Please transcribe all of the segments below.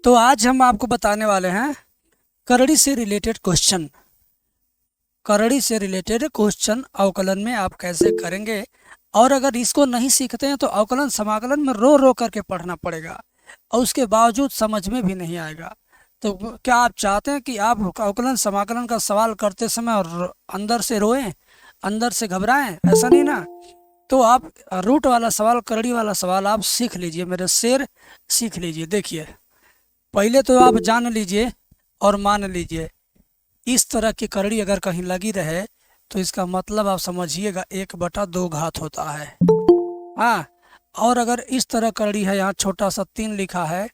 तो आज हम आपको बताने वाले हैं करड़ी से रिलेटेड क्वेश्चन। करड़ी से रिलेटेड क्वेश्चन अवकलन में आप कैसे करेंगे, और अगर इसको नहीं सीखते हैं तो अवकलन समाकलन में रो रो करके पढ़ना पड़ेगा और उसके बावजूद समझ में भी नहीं आएगा। तो क्या आप चाहते हैं कि आप अवकलन समाकलन का सवाल करते समय और अंदर से रोएं, अंदर से घबराएं? ऐसा नहीं ना। तो आप रूट वाला सवाल, करड़ी वाला सवाल आप सीख लीजिए, मेरे शेर सीख लीजिए। देखिए, पहले तो आप जान लीजिए और मान लीजिए, इस तरह की करड़ी अगर कहीं लगी रहे तो इसका मतलब आप समझिएगा 1/2 घात होता है। हाँ, और अगर इस तरह करड़ी है, यहाँ छोटा सा 3 लिखा है,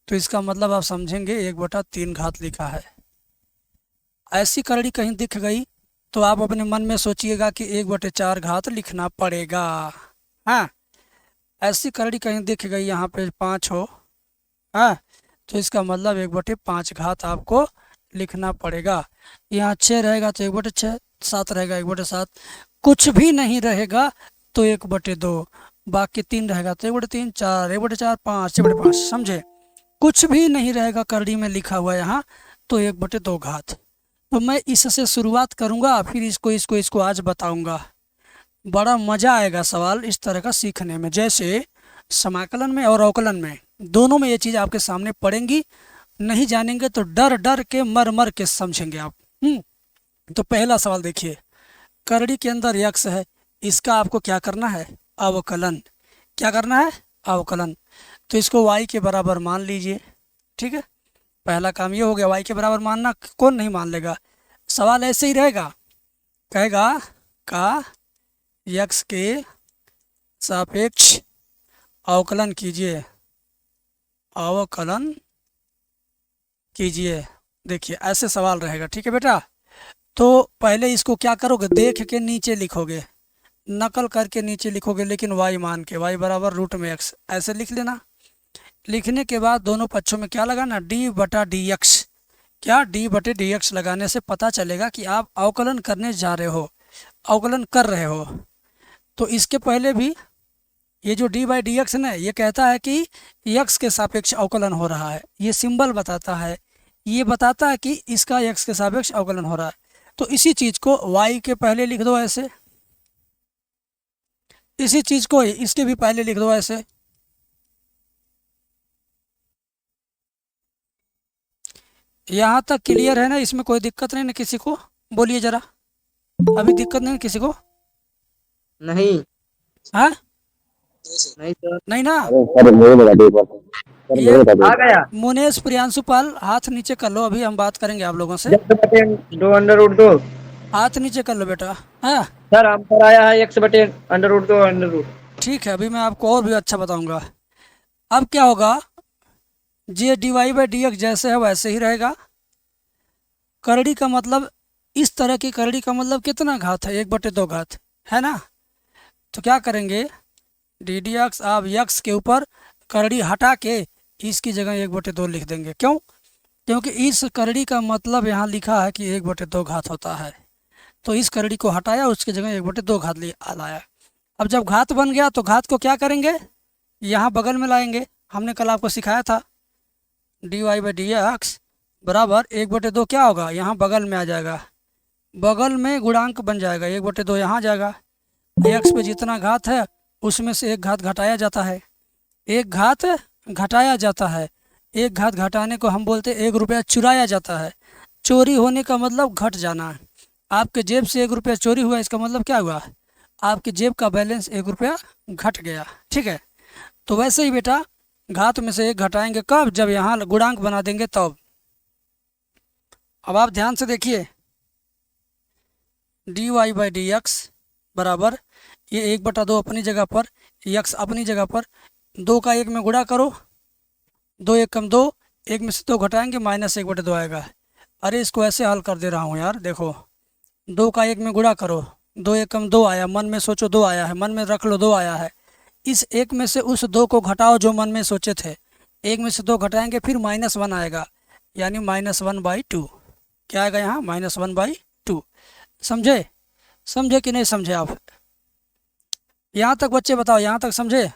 तो इसका मतलब आप समझेंगे 1/3 घात लिखा है। ऐसी करड़ी कहीं दिख गई तो आप अपने मन में सोचिएगा कि 1/4 घात लिखना पड़ेगा। हाँ, ऐसी करड़ी कहीं दिख गई, यहाँ पे 5 हो, हाँ, तो इसका मतलब 1/5 घात आपको लिखना पड़ेगा। यहाँ 6 रहेगा तो 1/6, 7 रहेगा 1/7, कुछ भी नहीं रहेगा तो 1/2, बाकी 3 रहेगा तो 1/3, 4, 1/4, 5, 1/5। समझे? कुछ भी नहीं रहेगा करड़ी में लिखा हुआ यहाँ तो 1/2 घात। तो मैं इससे शुरुआत करूँगा, फिर इसको आज बताऊँगा। बड़ा मज़ा आएगा सवाल इस तरह का सीखने में। जैसे समाकलन में और अवकलन में, दोनों में ये चीज़ आपके सामने पड़ेंगी। नहीं जानेंगे तो डर डर के मर मर के समझेंगे आप। तो पहला सवाल देखिए, करड़ी के अंदर यक्स है, इसका आपको क्या करना है? अवकलन। क्या करना है? अवकलन। तो इसको y के बराबर मान लीजिए। ठीक है, पहला काम ये हो गया, y के बराबर मानना। कौन नहीं मान लेगा? सवाल ऐसे ही रहेगा, कहेगा का यक्स के सापेक्ष अवकलन कीजिए, अवकलन कीजिए। देखिए, ऐसे सवाल रहेगा। ठीक है बेटा, तो पहले इसको क्या करोगे? देख के नीचे लिखोगे, नकल करके नीचे लिखोगे, लेकिन y मान के, y बराबर √x ऐसे लिख लेना। लिखने के बाद दोनों पक्षों में क्या लगाना? d/dx। क्या? d/dx लगाने से पता चलेगा कि आप अवकलन करने जा रहे हो, अवकलन कर रहे हो। तो इसके पहले भी ये जो d/dx ना, ये कहता है कि x के सापेक्ष अवकलन हो रहा है। ये सिंबल बताता है, ये बताता है कि इसका x के सापेक्ष अवकलन हो रहा है। तो इसी चीज़ को y के पहले लिख दो ऐसे, इसी चीज़ को इसके भी पहले लिख दो ऐसे। यहाँ तक क्लियर है ना? इसमें कोई दिक्कत नहीं ना किसी को? बोलिए जरा, अभी दिक्कत नहीं किसी को? नहीं। हाँ, नहीं सर। नहीं ना? आ ये गया। मुनेश प्रियांशु पाल, हाथ नीचे कर लो, अभी हम बात करेंगे आप लोगों से। 2 √2। हाथ नीचे कर लो बेटा। हाँ, सर आंसर आया है x/√2 √। ठीक है, अभी मैं आपको और भी अच्छा बताऊंगा। अब क्या होगा? जे dy/dx जैसे है वैसे ही रहेगा। करड़ी का मतलब, इस तरह की करड़ी का मतलब कितना घात है? 1/2 घात है ना? तो क्या करेंगे? ddx आप यक्स के ऊपर करड़ी हटा के इसकी जगह 1/2 लिख देंगे। क्यों? क्योंकि इस करड़ी का मतलब यहाँ लिखा है कि 1/2 घात होता है, तो इस करड़ी को हटाया, उसकी जगह 1/2 घात लाया। अब जब घात बन गया तो घात को क्या करेंगे? यहाँ बगल में लाएंगे। हमने कल आपको सिखाया था dy/dx बराबर 1/2 क्या होगा? यहाँ बगल में आ जाएगा, बगल में गुणांक बन जाएगा, 1/2 यहाँ जाएगा। x पे जितना घात है उसमें से 1 घात घटाया जाता है, 1 घात घटाया जाता है। 1 घात घटाने को हम बोलते हैं 1 रुपया चुराया जाता है। चोरी होने का मतलब घट जाना। आपके जेब से 1 रुपया चोरी हुआ, इसका मतलब क्या हुआ? आपकी जेब का बैलेंस 1 रुपया घट गया। ठीक है, तो वैसे ही बेटा घात में से 1 घटाएंगे कब? जब यहाँ गुणांक बना देंगे तब। अब आप ध्यान से देखिए, dy/dx बराबर ये 1/2 अपनी जगह पर, यक्स अपनी जगह पर, 2 का 1 में गुणा करो, 2 1 कम 2, 1 में से 2 घटाएंगे -1/2 आएगा। अरे इसको ऐसे हल कर दे रहा हूँ यार, देखो 2 का 1 में गुणा करो, 2 1 कम 2 आया, मन में सोचो 2 आया है, मन में रख लो 2 आया है। इस 1 में से उस 2 को घटाओ जो मन में सोचे थे, 1 में से 2 घटाएंगे फिर -1 आएगा, यानी -1/2। क्या आएगा यहाँ? -1/2। समझे? समझे कि नहीं समझे आप? यहाँ तक बच्चे बताओ, यहाँ तक समझे?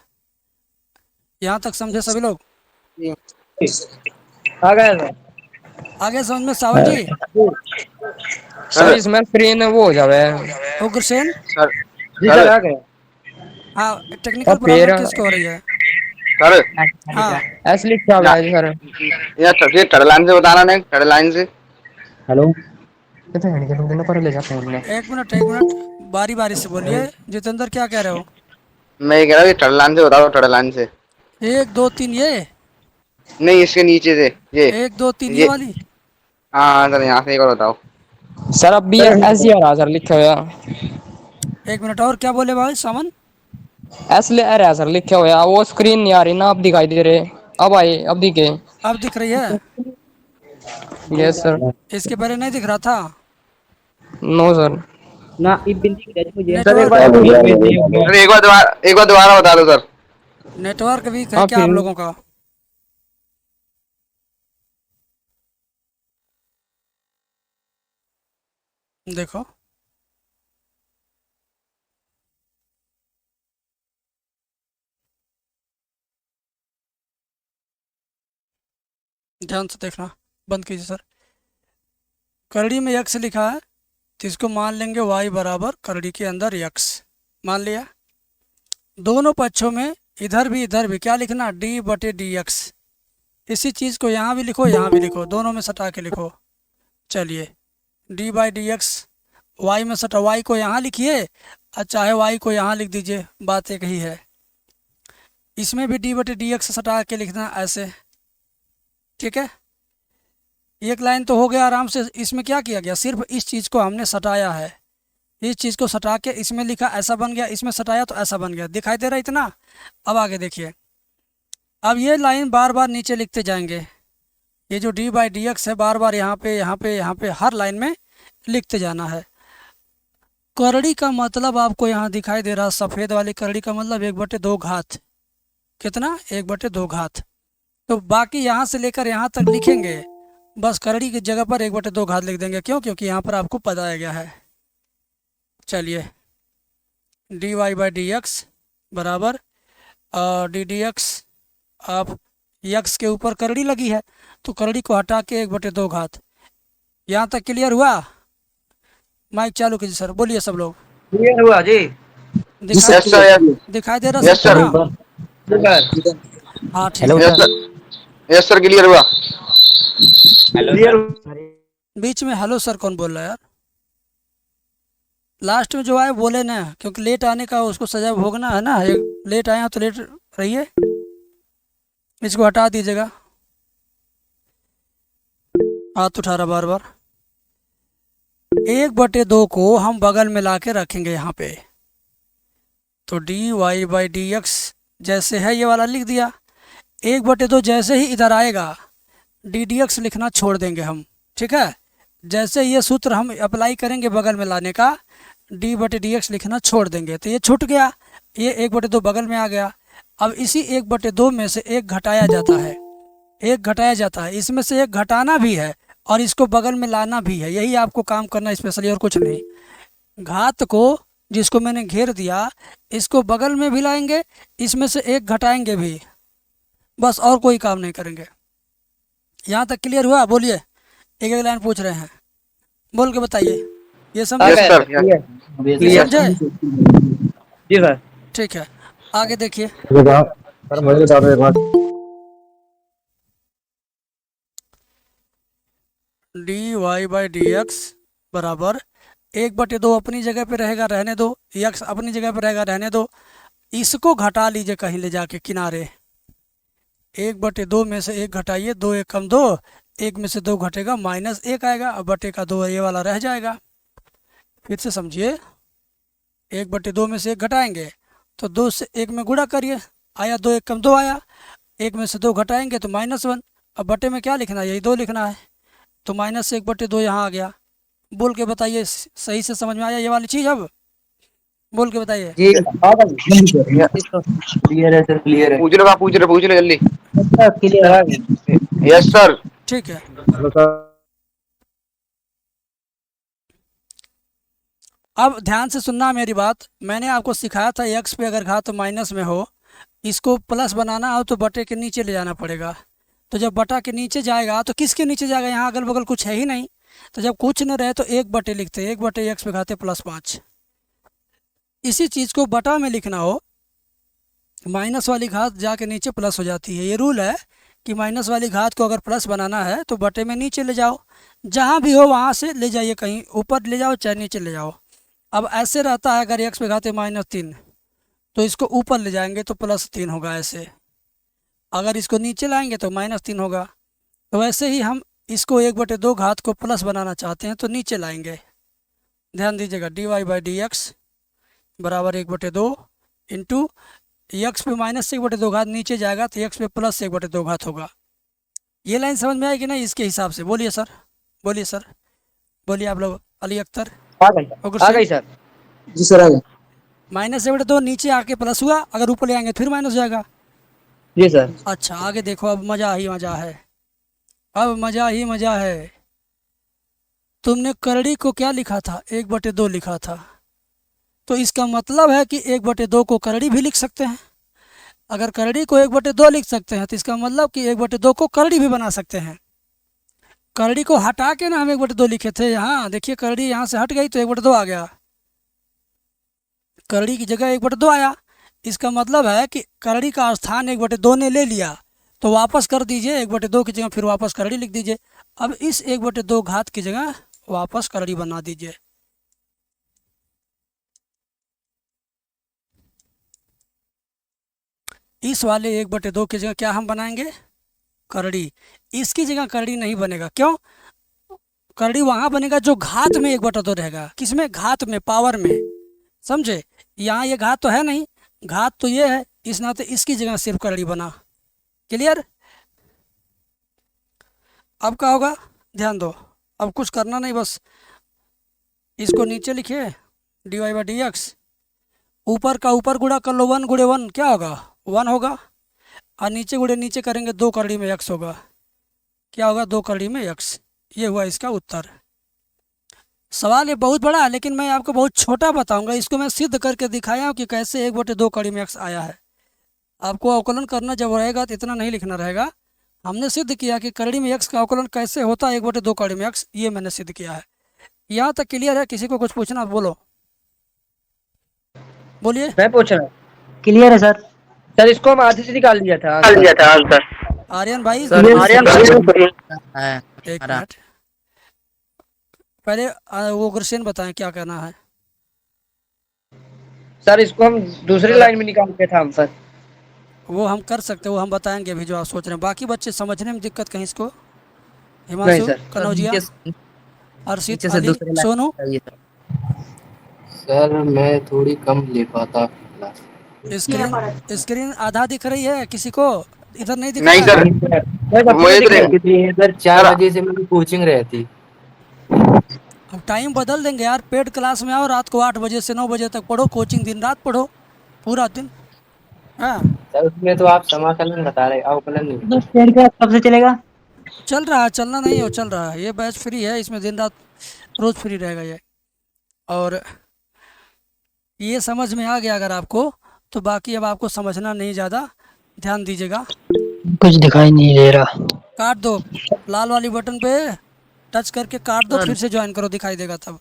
यहाँ तक समझे सभी लोग? आ गया सर। आगे समझ में सावन जी? सर इसमें स्क्रीन वो हो जावे। उग्रसेन? सर जी सर सर आ गया। हाँ, और टेक्निकल फिर प्रॉब्लम किसको हो रही है? सर हाँ, एस लिखा हुआ है सर। ये थर्ड लाइन से बताना नहीं, थर्ड लाइन से। हेलो। कितने घंटे के दिन पर ले जाते हैं उन्हें। एक मिनट, बारी बारी से बोलिए। जितेंद्र क्या कह रहे हो? मैं ये कह रहा हूँ थर्ड लाइन से बताओ, थर्ड लाइन से। 1 2 3 ये, नहीं, इसके नीचे से ये 1 2 3 ये ये वाली। हाँ सर, यहाँ से एक और बताओ। सर अब भी एस ही आ रहा सर लिखा हुआ। 1 मिनट, और क्या बोले भाई सावन? एस ले आ रहा है सर लिखा हुआ। वो स्क्रीन नहीं आ रही ना, अब दिखाई दे रहे। अब आए, अब दिखे। अब दिख रही है? Yes sir. इसके पहले नहीं दिख रहा था? No sir. ना ई बिल्डिंग है मुझे सर, एक नेटवर्क, बार सर एक बार दोबारा बता दो सर। नेटवर्क वीक है हाँ, क्या आप फिर लोगों का? देखो, ध्यान से देखना, बंद कीजिए सर। करड़ी में यक्स लिखा है, तो इसको मान लेंगे y बराबर करड़ी के अंदर यक्स। मान लिया। दोनों पक्षों में इधर भी क्या लिखना? d बटे डी एक्स। इसी चीज़ को यहाँ भी लिखो, यहाँ भी लिखो, दोनों में सटा के लिखो। चलिए, d by d x, y में सटा, y को यहाँ लिखिए और चाहे y को यहाँ लिख दीजिए, बात एक ही है। इसमें भी d बटे डी एक्स सटा के लिखना ऐसे, ठीक है। एक लाइन तो हो गया आराम से। इसमें क्या किया गया? सिर्फ इस चीज़ को हमने सटाया है। इस चीज़ को सटा के इसमें लिखा, ऐसा बन गया, इसमें सटाया तो ऐसा बन गया। दिखाई दे रहा है इतना? अब आगे देखिए, अब ये लाइन बार बार नीचे लिखते जाएंगे। ये जो d बाई डी एक्स है बार बार यहाँ पे यहाँ पे यहाँ पे हर लाइन में लिखते जाना है। करड़ी का मतलब आपको यहाँ दिखाई दे रहा, सफ़ेद वाली करड़ी का मतलब 1/2 घात। कितना? 1/2 घात। तो बाकी यहाँ से लेकर यहाँ तक लिखेंगे, बस करड़ी की जगह पर 1/2 घात लिख देंगे। क्यों? क्योंकि यहाँ पर आपको बताया गया है। चलिए, d y by d x बराबर डी डी एक्स, आप यक्स के ऊपर करड़ी लगी है तो करड़ी को हटा के 1/2 घात। यहाँ तक क्लियर हुआ? माइक चालू कीजिए सर, बोलिए सब लोग। क्लियर हुआ जी। दिखाई यस सर, दिखाई दे रहा यस सबको सर, ना? सर हाँ ठीक है। Yes sir, yes sir, clear हुआ। क्लियर। बीच में हेलो सर कौन बोल रहा है यार? लास्ट में जो आए बोले ना, क्योंकि लेट आने का उसको सजा भोगना है ना। लेट आए हैं तो लेट रहिए, इसको हटा दीजिएगा। हाथ उठा रहा बार बार। 1/2 को हम बगल में ला के रखेंगे यहाँ पे, तो d y by d x जैसे है ये वाला लिख दिया। 1/2 जैसे ही इधर आएगा डी डी एक्स लिखना छोड़ देंगे हम, ठीक है। जैसे ये सूत्र हम अप्लाई करेंगे बगल में लाने का, डी बटे डी एक्स लिखना छोड़ देंगे, तो ये छूट गया। ये 1/2 बगल में आ गया। अब इसी 1/2 में से एक घटाया जाता है, एक घटाया जाता है। इसमें से एक घटाना भी है और इसको बगल में लाना भी है। यही आपको काम करना स्पेशली, और कुछ नहीं। घात को जिसको मैंने घेर दिया, इसको बगल में भी लाएंगे, इसमें से एक घटाएंगे भी, बस और कोई काम नहीं करेंगे। यहाँ तक क्लियर हुआ? बोलिए, एक एक लाइन पूछ रहे हैं, बोल के बताइए। ये समझे? यस सर, ये समझे? जी सर। ठीक है, आगे देखिए। सर मुझे बता दो एक बात। D y by d x बराबर 1/2 अपनी जगह पे रहेगा, रहने दो। यक्स अपनी जगह पे रहेगा, रहने दो। इसको घटा लीजिए कहीं ले जाके किनारे। 1/2 में से एक घटाइए, 2 1 कम 2, 1 में से 2 घटेगा, -1 आएगा। अब बटे का 2 ये वाला रह जाएगा। फिर से समझिए, 1/2 में से एक घटाएंगे तो 2 से 1 में गुणा करिए, आया 2 1 कम 2 आया। 1 में से 2 घटाएंगे तो -1। अब बटे में क्या लिखना है? यही 2 लिखना है, तो -1/2 यहाँ आ गया। बोल के बताइए, सही से समझ में आया ये वाली चीज़? अब बोल के बताइए। जी क्लियर है सर, क्लियर है। पूछ लो जल्दी। क्लियर है। Yes sir. ठीक है, अब ध्यान से सुनना मेरी बात। मैंने आपको सिखाया था एक्स पे अगर घात तो माइनस में हो, इसको प्लस बनाना हो तो बटे के नीचे ले जाना पड़ेगा। तो जब बटा के नीचे जाएगा तो किसके नीचे जाएगा, यहाँ अगल बगल कुछ है ही नहीं, तो जब कुछ न रहे तो 1 बटे लिखते हैं, 1/x पे घाते +5। इसी चीज़ को बटा में लिखना हो, माइनस वाली घात जाके नीचे प्लस हो जाती है। ये रूल है कि माइनस वाली घात को अगर प्लस बनाना है तो बटे में नीचे ले जाओ, जहाँ भी हो वहाँ से ले जाइए, कहीं ऊपर ले जाओ चाहे नीचे ले जाओ। अब ऐसे रहता है, अगर x पे घाते -3 तो इसको ऊपर ले जाएंगे तो +3 होगा ऐसे, अगर इसको नीचे लाएंगे तो -3 होगा। तो वैसे ही हम इसको 1/2 घात को प्लस बनाना चाहते हैं तो नीचे लाएंगे। ध्यान दीजिएगा, dy/dx बराबर 1/2 इंटू x पे -1/2 घात नीचे जाएगा तो x पे +1/2 घात होगा। ये लाइन समझ में आएगी ना, इसके हिसाब से बोलिए सर, बोलिए सर, बोलिए आप लोग। अली अख्तर, आ गई सर। जी सर आ गई। -1/2 नीचे आके प्लस हुआ, अगर ऊपर ले आएंगे फिर माइनस जाएगा। जी सर। अच्छा आगे देखो, अब मज़ा ही मज़ा है, अब मज़ा ही मज़ा है। तुमने करड़ी को क्या लिखा था, 1/2 लिखा था, तो इसका मतलब है कि 1/2 को करड़ी भी लिख सकते हैं। अगर करड़ी को 1/2 लिख सकते हैं तो इसका मतलब कि 1/2 को करड़ी भी बना सकते हैं। करड़ी को हटा के ना हम 1/2 लिखे थे, यहाँ देखिए करड़ी यहाँ से हट गई तो 1/2 आ गया, करड़ी की जगह 1/2 आया। इसका मतलब है कि करड़ी का स्थान 1/2 ने ले लिया, तो वापस कर दीजिए 1/2 की जगह फिर वापस करड़ी लिख दीजिए। अब इस 1/2 घात की जगह वापस करड़ी बना दीजिए। इस वाले 1/2 की जगह क्या हम बनाएंगे, करड़ी। इसकी जगह करड़ी नहीं बनेगा, क्यों, करड़ी वहाँ बनेगा जो घात में 1/2 रहेगा। किसमें, घात में, पावर में, समझे। यहाँ ये घात तो है नहीं, घात तो ये है, इस नाते इसकी जगह सिर्फ करड़ी बना। क्लियर। अब क्या होगा, ध्यान दो, अब कुछ करना नहीं, बस इसको नीचे लिखिए, dy/dx, ऊपर का ऊपर गुणा कर लो, 1 × 1 क्या होगा, 1 होगा, और नीचे गुणे नीचे करेंगे 2 करड़ी में x होगा, क्या होगा, 2 करड़ी में x। ये हुआ इसका उत्तर। सवाल ये बहुत बड़ा है लेकिन मैं आपको बहुत छोटा बताऊंगा, इसको मैं सिद्ध करके दिखाया हूँ कि कैसे 1/2 कड़ी में x आया है। आपको अवकलन करना जब रहेगा तो इतना नहीं लिखना रहेगा। हमने सिद्ध किया कि करड़ी में x का अवकलन कैसे होता है 1/2 कड़ी में x, ये मैंने सिद्ध किया है। यहाँ तक क्लियर है, किसी को कुछ पूछना बोलो, बोलिए। मैं पूछ रहा हूँ। क्लियर है सर। सर इसको हम आधे से निकाल लिया था आंसर। आर्यन भाई, आर्यन एक मिनट पहले वो गुरसेन बताएं क्या कहना है। सर इसको हम दूसरी लाइन में निकालते थे हम सर। वो हम कर सकते हैं, वो हम बताएंगे अभी जो आप सोच रहे हैं। बाकी बच्चे समझने में दिक्कत कहीं इसको, हिमांशु, कनौजिया, अर्शित, अली, सोनू। सर मैं थोड़ी कम ले पाता क्लास। स्क्रीन आधा दिख रही है किसी को, इधर नहीं दिख नहीं रहा है? सर, वो इधर 4 बजे से मेरी कोचिंग रहती। अब टाइम बदल देंगे यार, पेड क्लास में आओ, रात को 8 बजे से 9 बजे तक पढ़ो, कोचिंग दिन रात पढ़ो, पूरा दिन। हाँ सर उसमें तो आप समाकलन बता रहे, अवकलन नहीं। पेड़ का कब से चलेगा? चल रहा है, चलना नहीं हो, चल रहा है, ये बैच फ्री है, इसमें दिन रात रोज फ्री रहेगा ये। और ये समझ में आ गया अगर आपको, तो बाकी अब आपको समझना नहीं, ज़्यादा ध्यान दीजिएगा। कुछ दिखाई नहीं दे रहा। काट दो, लाल वाली बटन पे टच करके काट दो, फिर से ज्वाइन करो, दिखाई देगा तब।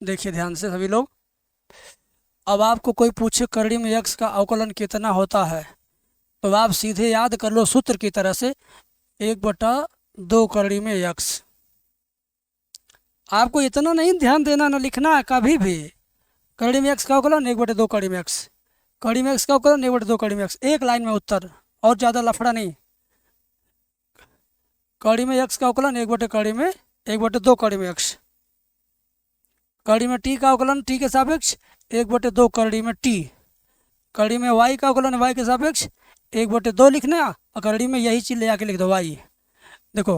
देखिए ध्यान से सभी लोग। अब आपको कोई पूछे करड़ी में x का अवकलन कितना होता है, तो आप सीधे याद कर लो सूत्र की तरह से, 1/2 करड़ी में x। आपको इतना नहीं ध्यान देना, ना लिखना है कभी भी। करड़ी में x का अवकलन 1/2 करड़ी में x, करड़ी में x का अवकलन 1/2 करड़ी में x, एक लाइन में उत्तर, और ज़्यादा लफड़ा नहीं। कड़ी में x का अवकलन 1/2 कड़ी में 1/2 कड़ी में x, कड़ी में t का अवकलन t के सापेक्ष 1/2 कड़ी में t, कड़ी में y का अवकलन y के सापेक्ष 1/2 लिखना, और कड़ी में यही चीज़ ले आके लिख दो y। देखो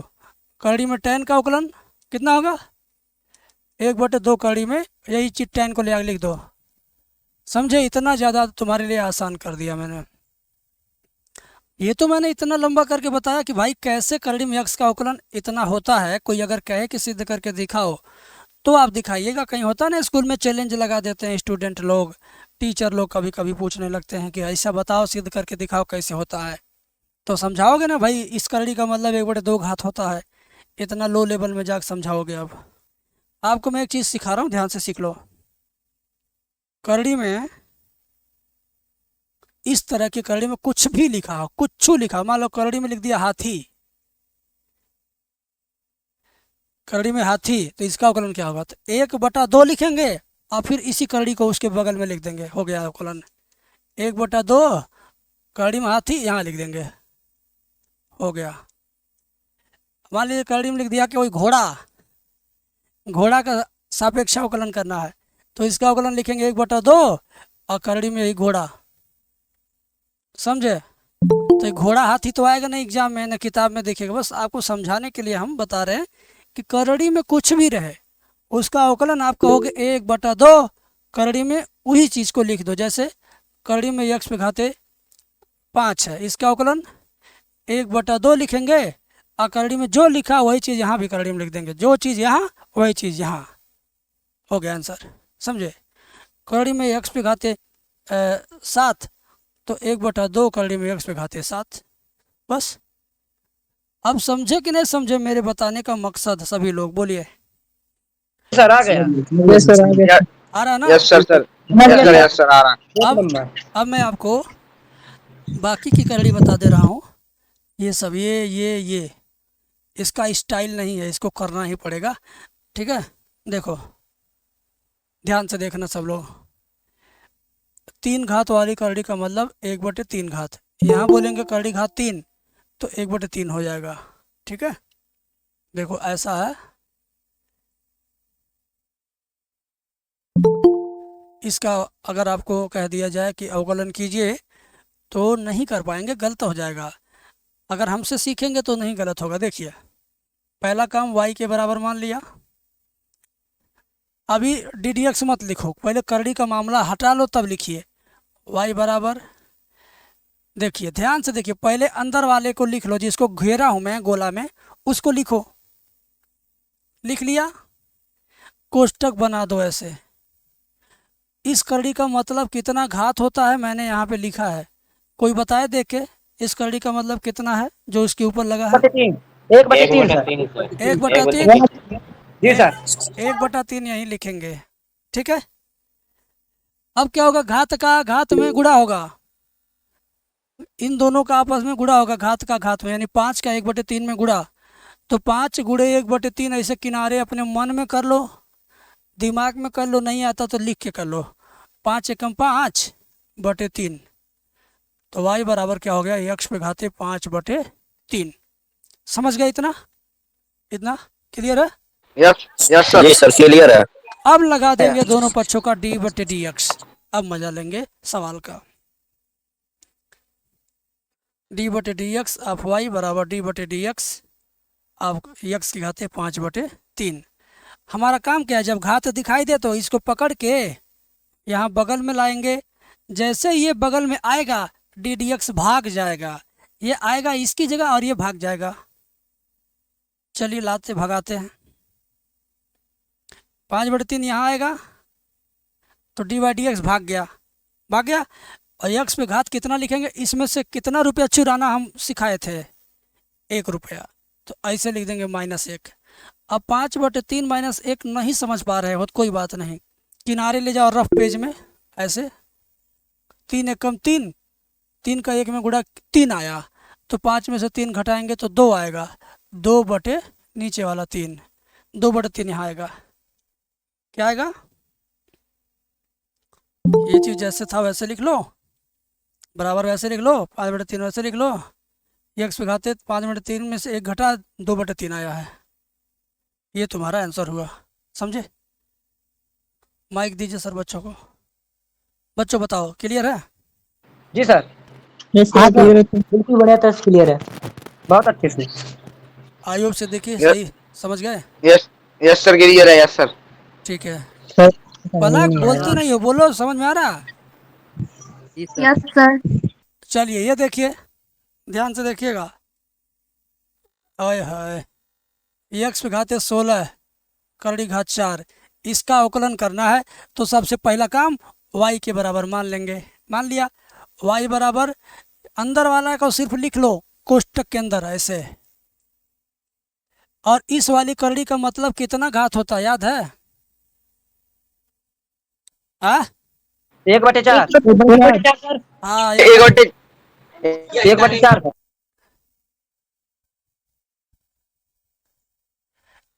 कड़ी में tan का अवकलन कितना होगा, 1/2 कड़ी में यही चीज़ tan को ले आके लिख दो। समझे, इतना ज़्यादा तुम्हारे लिए आसान कर दिया मैंने। ये तो मैंने इतना लंबा करके बताया कि भाई कैसे करड़ी में x का अवकलन इतना होता है। कोई अगर कहे कि सिद्ध करके दिखाओ तो आप दिखाइएगा। कहीं होता ना स्कूल में चैलेंज लगा देते हैं स्टूडेंट लोग, टीचर लोग कभी कभी पूछने लगते हैं कि ऐसा बताओ, सिद्ध करके दिखाओ कैसे होता है। तो समझाओगे ना भाई, इस करड़ी का मतलब 1/2 घात होता है। इतना लो लेवल में जाकर समझाओगे। अब आपको मैं एक चीज़ सिखा रहा हूँ, ध्यान से सीख लो। करड़ी में इस तरह की करड़ी में कुछ भी लिखा हो, कुछ लिखा हो, मान लो करड़ी में लिख दिया हाथी, करड़ी में हाथी, तो इसका अवकलन क्या होगा? तो 1/2 लिखेंगे और फिर इसी करड़ी को उसके बगल में लिख देंगे, हो गया अवकलन। 1/2 करड़ी में हाथी, यहाँ लिख देंगे, हो गया। मान लीजिए करड़ी में लिख दिया कि कोई घोड़ा, घोड़ा का सापेक्ष अवकलन करना है, तो इसका अवकलन लिखेंगे 1/2 और करड़ी में यही घोड़ा, समझे? तो ये घोड़ा हाथी तो आएगा नहीं एग्जाम में, ना किताब में देखिएगा। बस आपको समझाने के लिए हम बता रहे हैं कि करड़ी में कुछ भी रहे उसका अवकलन आप कहोगे 1/2, करड़ी में वही चीज़ को लिख दो। जैसे करड़ी में x पे घाते 5 है, इसका अवकलन 1/2 लिखेंगे और करड़ी में जो लिखा वही चीज़ यहाँ भी करड़ी में लिख देंगे, जो चीज़ यहाँ वही चीज़ यहाँ, हो गया आंसर, समझे? करड़ी में x पे घाते 7, तो 1/2 करड़ी में x पे घाते 7, बस। अब समझे कि नहीं समझे मेरे बताने का मकसद? सभी लोग बोलिए। सर आ गया। यस सर आ गया। आ रहा है ना? Yes sir sir yes sir yes sir आ रहा है। अब मैं आपको बाकी की करड़ी बता दे रहा हूँ। ये सब ये इसका स्टाइल नहीं है, इसको करना ही पड़ेगा, ठीक है? देखो ध्यान से देखना सब लोग। 3 घात वाली करड़ी का मतलब 1/3 घात, यहाँ बोलेंगे करड़ी घात 3 तो 1/3 हो जाएगा, ठीक है? देखो ऐसा है, इसका अगर आपको कह दिया जाए कि अवकलन कीजिए तो नहीं कर पाएंगे, गलत हो जाएगा। अगर हमसे सीखेंगे तो नहीं गलत होगा। देखिए पहला काम y के बराबर मान लिया। अभी ddx मत लिखो, पहले करड़ी का मामला हटा लो तब लिखिए। y बराबर, देखिए ध्यान से देखिए, पहले अंदर वाले को लिख लो, जिसको घेरा हूँ मैं गोला में उसको लिखो। लिख लिया, कोष्टक बना दो ऐसे। इस करड़ी का मतलब कितना घात होता है मैंने यहाँ पे लिखा है, कोई बताए देख के इस करड़ी का मतलब कितना है जो इसके ऊपर लगा है? 1/3 सर। 1/3। जी सर। 1/3 यहीं लिखेंगे, ठीक है? अब क्या होगा? घात का घात में गुणा होगा, इन दोनों का आपस में गुणा होगा, घात का घात में, यानी 5 का 1/3 में गुणा। तो 5 गुणे 1/3 ऐसे किनारे अपने मन में कर लो, दिमाग में कर लो, नहीं आता तो लिख के कर लो। 5 एकम 5/3, तो y बराबर क्या हो गया? x पे घाते 5/3। समझ गए? इतना इतना क्लियर है? Yes yes sir. जी सर क्लियर है। अब लगा देंगे दोनों पक्षों का d/dx। अब मजा लेंगे सवाल का। d/dx ऑफ y बराबर d/dx ऑफ x की घाते 5/3। हमारा काम क्या है? जब घात दिखाई दे तो इसको पकड़ के यहाँ बगल में लाएंगे। जैसे ये बगल में आएगा ddx भाग जाएगा, ये आएगा इसकी जगह और ये भाग जाएगा। चलिए लाते भगाते हैं। 5/3 यहाँ आएगा तो d/dx भाग गया, भाग गया। और x पे घात कितना लिखेंगे? इसमें से कितना रुपया चुराना हम सिखाए थे? 1 रुपया, तो ऐसे लिख देंगे -1। अब 5/3 -1 नहीं समझ पा रहे हो तो कोई बात नहीं, किनारे ले जाओ रफ पेज में ऐसे। 3 एकम 3, 3 का 1 में गुणा 3 आया, तो 5 में से 3 घटाएंगे तो 2 आएगा, 2 बटे नीचे वाला 3, 2/3 यहाँ आएगा। क्या आएगा? ये चीज़ जैसे था वैसे लिख लो, बराबर वैसे लिख लो, 5/3 वैसे लिख लो। x पे घाते 5/3 में से 1 घटा, 2/3 आया है। ये तुम्हारा आंसर हुआ, समझे? माइक दीजिए सर बच्चों को। बच्चों बताओ, क्लियर है? जी सर। यस सर क्लियर है। बिल्कुल बढ़िया तरह से क्लियर है, बहुत अच्छे से। आयोग से देखिए, Yes. सही समझ गए? यस यस सर क्लियर है। Yes sir. ठीक है। सर पलक बोलते नहीं हो, बोलो, समझ में आ रहा? Yes sir. चलिए ये देखिए, ध्यान से देखिएगा। आय हाय, x पे घाते 16 करड़ी घात 4, इसका अवकलन करना है तो सबसे पहला काम y के बराबर मान लेंगे। मान लिया y बराबर अंदर वाला को सिर्फ लिख लो कोष्टक के अंदर ऐसे। और इस वाली करड़ी का मतलब कितना घात होता है याद है? 1/4। हाँ 1/4।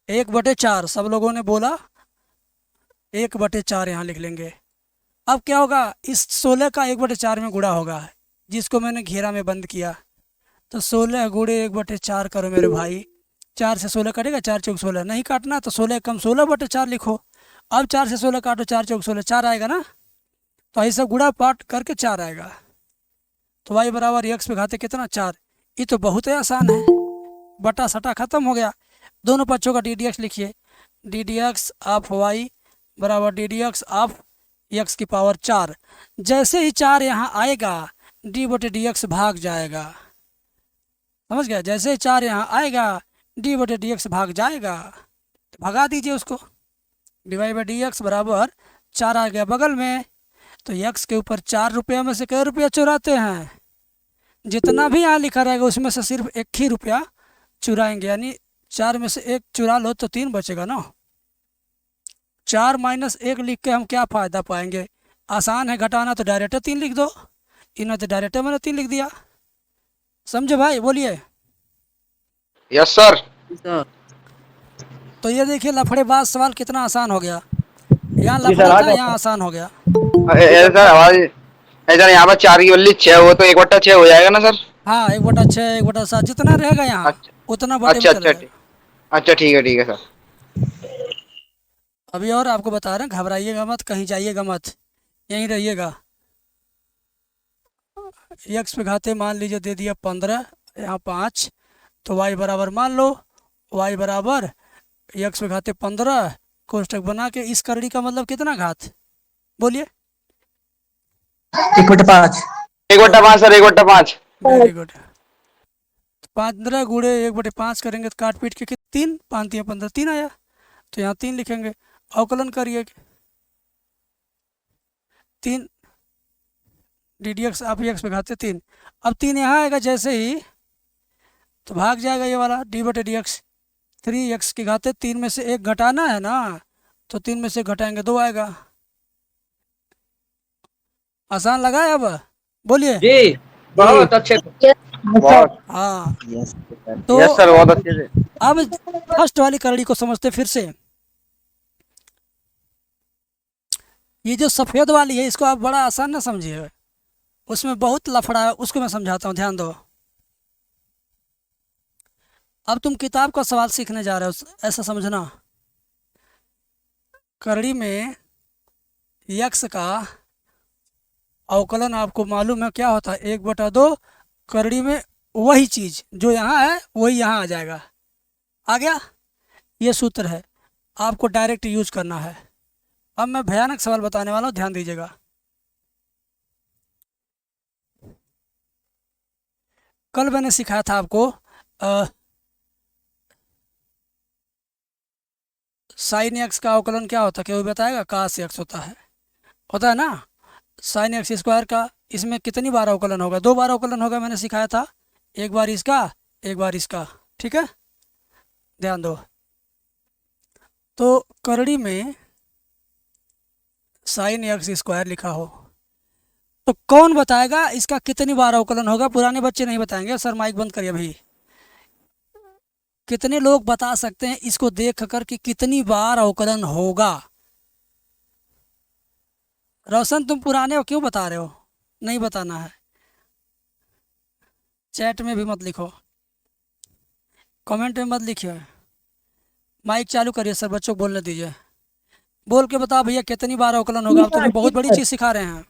1/4 सब लोगों ने बोला 1/4 यहाँ लिख लेंगे। अब क्या होगा, इस 16 का 1/4 में गुणा होगा, जिसको मैंने घेरा में बंद किया। तो 16 गुणे 1/4 करो मेरे भाई, 4 से 16 कटेगा, 4 चौक 16, नहीं काटना तो 16 कम 16/4 लिखो। अब 4 से 16 काटो, 4 चौक 16, 4 आएगा ना, तो ऐसा गुणा पाठ करके 4 आएगा। तो y बराबर x पे घाते कितना 4। ये तो बहुत ही आसान है, बटा सटा खत्म हो गया। दोनों पक्षों का डी डी एक्स लिखिए, D D X of Y बराबर D D X of X की पावर 4। जैसे ही 4 यहाँ आएगा d/dx भाग जाएगा, समझ गया? जैसे ही 4 यहाँ आएगा d/dx भाग जाएगा, तो भगा दीजिए उसको। dy/dx बराबर 4 आ गया बगल में, तो x के ऊपर 4 रुपया में से कै रुपया चुराते हैं? जितना भी यहाँ लिखा रहेगा उसमें से सिर्फ 1 ही रुपया चुराएंगे, यानी 4 में से 1 चुरा लो तो 3 बचेगा ना। 4 - 1 लिख के हम क्या फ़ायदा पाएंगे? आसान है घटाना, तो डायरेक्ट 3 लिख दो, इन्होंने तो डायरेक्ट मैंने 3 लिख दिया। समझे भाई? बोलिए। Yes sir. तो ये देखिए लफड़ेबाज सवाल कितना आसान हो गया। यहाँ लफड़ा था, यहाँ आसान हो गया। सर आवाज इधर यहाँ पर 4 की बल्ली 6 हो तो 1/6 हो जाएगा ना सर? हाँ 1/6 1/7 जितना रहेगा यहाँ उतना बटे में चलेगा। अच्छा ठीक है सर। अभी और आपको बता रहे हैं, घबराइएगा मत, कहीं जाइएगा मत, यहीं रहिएगा। x पे घाते मान लीजिए दे दिया 15, यहाँ 5, तो y बराबर मान लो y बराबर x पे घाते 15 कोष्टक बना के इस करड़ी का मतलब कितना घात बोलिए? 1/5। 1/5 सर, 1/5। Very good. 15 गुणे 1/5 करेंगे तो काट पीट के 3 5 3 15 3 आया, तो यहाँ 3 लिखेंगे। अवकलन करिए 3 डी डी एक्स आप एक्स पे घाते 3। अब 3 यहाँ आएगा जैसे ही तो भाग जाएगा ये वाला d/dx। 3x की घाते 3 में से 1 घटाना है ना, तो 3 में से घटाएंगे 2 आएगा। आसान लगा है? अब बोलिए। जी बहुत अच्छे। बहुत। हाँ तो यस सर, बहुत अच्छे से। अब फर्स्ट वाली करड़ी को समझते फिर से। ये जो सफ़ेद वाली है इसको आप बड़ा आसान ना समझिए, उसमें बहुत लफड़ा है, उसको मैं समझाता हूँ, ध्यान दो। अब तुम किताब का सवाल सीखने जा रहे हो, ऐसा समझना। करड़ी में यक्स का अवकलन आपको मालूम है क्या होता है? 1/2। करड़ी में वही चीज़ जो यहाँ है वही यहाँ आ जाएगा। आ गया? ये सूत्र है, आपको डायरेक्ट यूज करना है। अब मैं भयानक सवाल बताने वाला हूँ, ध्यान दीजिएगा। कल मैंने सिखाया था आपको साइन एक्स का अवकलन क्या होता है, क्या वो बताएगा? कास एक्स होता है ना। साइन एक्स स्क्वायर का इसमें कितनी बार अवकलन होगा? 2 बार अवकलन होगा, मैंने सिखाया था। एक बार इसका, एक बार इसका, ठीक है? ध्यान दो। तो करड़ी में साइन एक्स स्क्वायर लिखा हो तो कौन बताएगा इसका कितनी बार अवकलन होगा? पुराने बच्चे नहीं बताएंगे। सर माइक बंद करिए भाई। कितने लोग बता सकते हैं इसको देख कर कि कितनी बार अवकलन होगा? रोशन तुम पुराने हो, क्यों बता रहे हो? नहीं बताना है। चैट में भी मत लिखो, कमेंट में मत लिखिए। माइक चालू करिए सर, बच्चों को बोलने दीजिए। बोल के बताओ भैया कितनी बार अवकलन होगा। अब तुम्हें बहुत बड़ी चीज़ सिखा रहे हैं।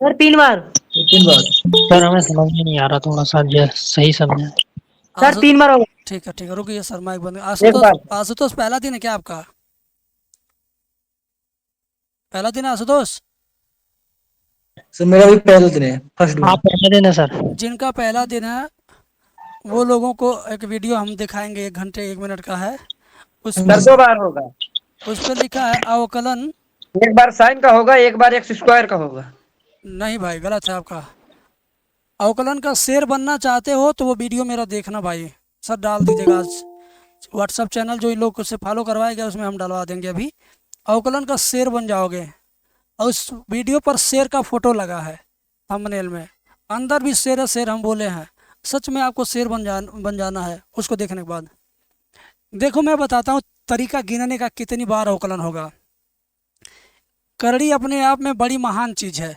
सर 3 बार। सर हमें समझ में नहीं आ रहा, थोड़ा सा सही समझे। सर 3 बार होगा। ठीक है रुकिए सर, माइक बंद। एक बार। आशुतोष पहला दिन है क्या आपका? पहला दिन है आशुतोष? सर मेरा भी पहला दिन है, फर्स्ट डे। हाँ पहले दिन है सर। जिनका पहला दिन है वो लोगों को एक वीडियो हम दिखाएंगे, 1 घंटे 1 मिनट का है। सर 2 बार होगा। उस पर लिखा है अवकलन। एक बार साइन का होगा, एक बार एक्स स्क्वायर का होगा। नहीं भाई, गलत है आपका। अवकलन का शेर बनना चाहते हो तो वो वीडियो मेरा देखना भाई, सर डाल दीजिएगा आज व्हाट्सअप चैनल जो इन लोग से फॉलो करवाएगा उसमें हम डलवा देंगे अभी। अवकलन का शेर बन जाओगे, और उस वीडियो पर शेर का फोटो लगा है थंबनेल में, अंदर भी शेर है, शेर हम बोले हैं। सच में आपको शेर बन जाना है उसको देखने के बाद। देखो मैं बताता हूँ तरीका गिनने का, कितनी बार अवकलन होगा। करड़ी अपने आप में बड़ी महान चीज़ है,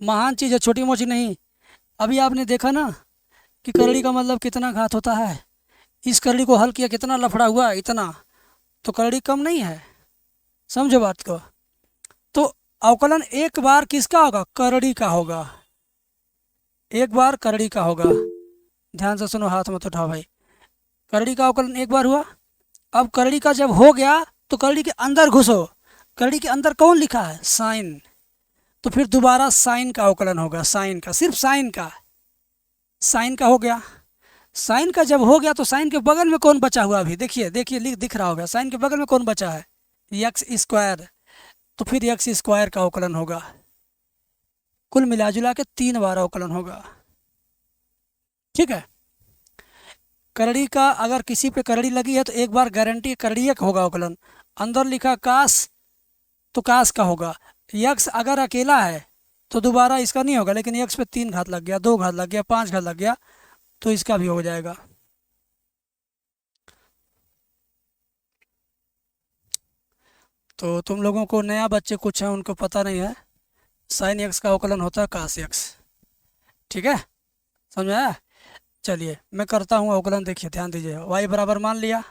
महान चीज़ है, छोटी मोटी नहीं। अभी आपने देखा ना कि करड़ी का मतलब कितना घात होता है। इस करड़ी को हल किया, कितना लफड़ा हुआ, इतना। तो करड़ी कम नहीं है, समझो बात को। तो अवकलन एक बार किसका होगा? करड़ी का होगा, एक बार करड़ी का होगा। ध्यान से सुनो, हाथ मत उठाओ भाई। करड़ी का अवकलन एक बार हुआ। अब करड़ी का जब हो गया तो करड़ी के अंदर घुसो। करड़ी के अंदर कौन लिखा है? साइन। तो फिर दोबारा साइन का अवकलन होगा, साइन का, सिर्फ साइन का। साइन का हो गया। साइन का जब हो गया तो साइन के बगल में कौन बचा हुआ? अभी देखिए देखिए दिख रहा होगा, साइन के बगल में कौन बचा है? X square. तो फिर एक्स स्क्वायर का अवकलन होगा। कुल मिला जुला के 3 बार अवकलन होगा, ठीक है। करड़ी का अगर किसी पे करड़ी लगी है तो एक बार गारंटी करड़ी का होगा अवकलन। अंदर लिखा कास, तो कास का होगा। यक्स अगर अकेला है तो दोबारा इसका नहीं होगा, लेकिन यक्स पे 3 घात लग गया, 2 घात लग गया, 5 घात लग गया तो इसका भी हो जाएगा। तो तुम लोगों को, नया बच्चे कुछ हैं उनको पता नहीं है, साइन एक्स का अवकलन होता है कास एक्स, ठीक है, समझ में आया? चलिए मैं करता हूँ अवकलन, देखिए ध्यान दीजिए। वाई बराबर मान लिया,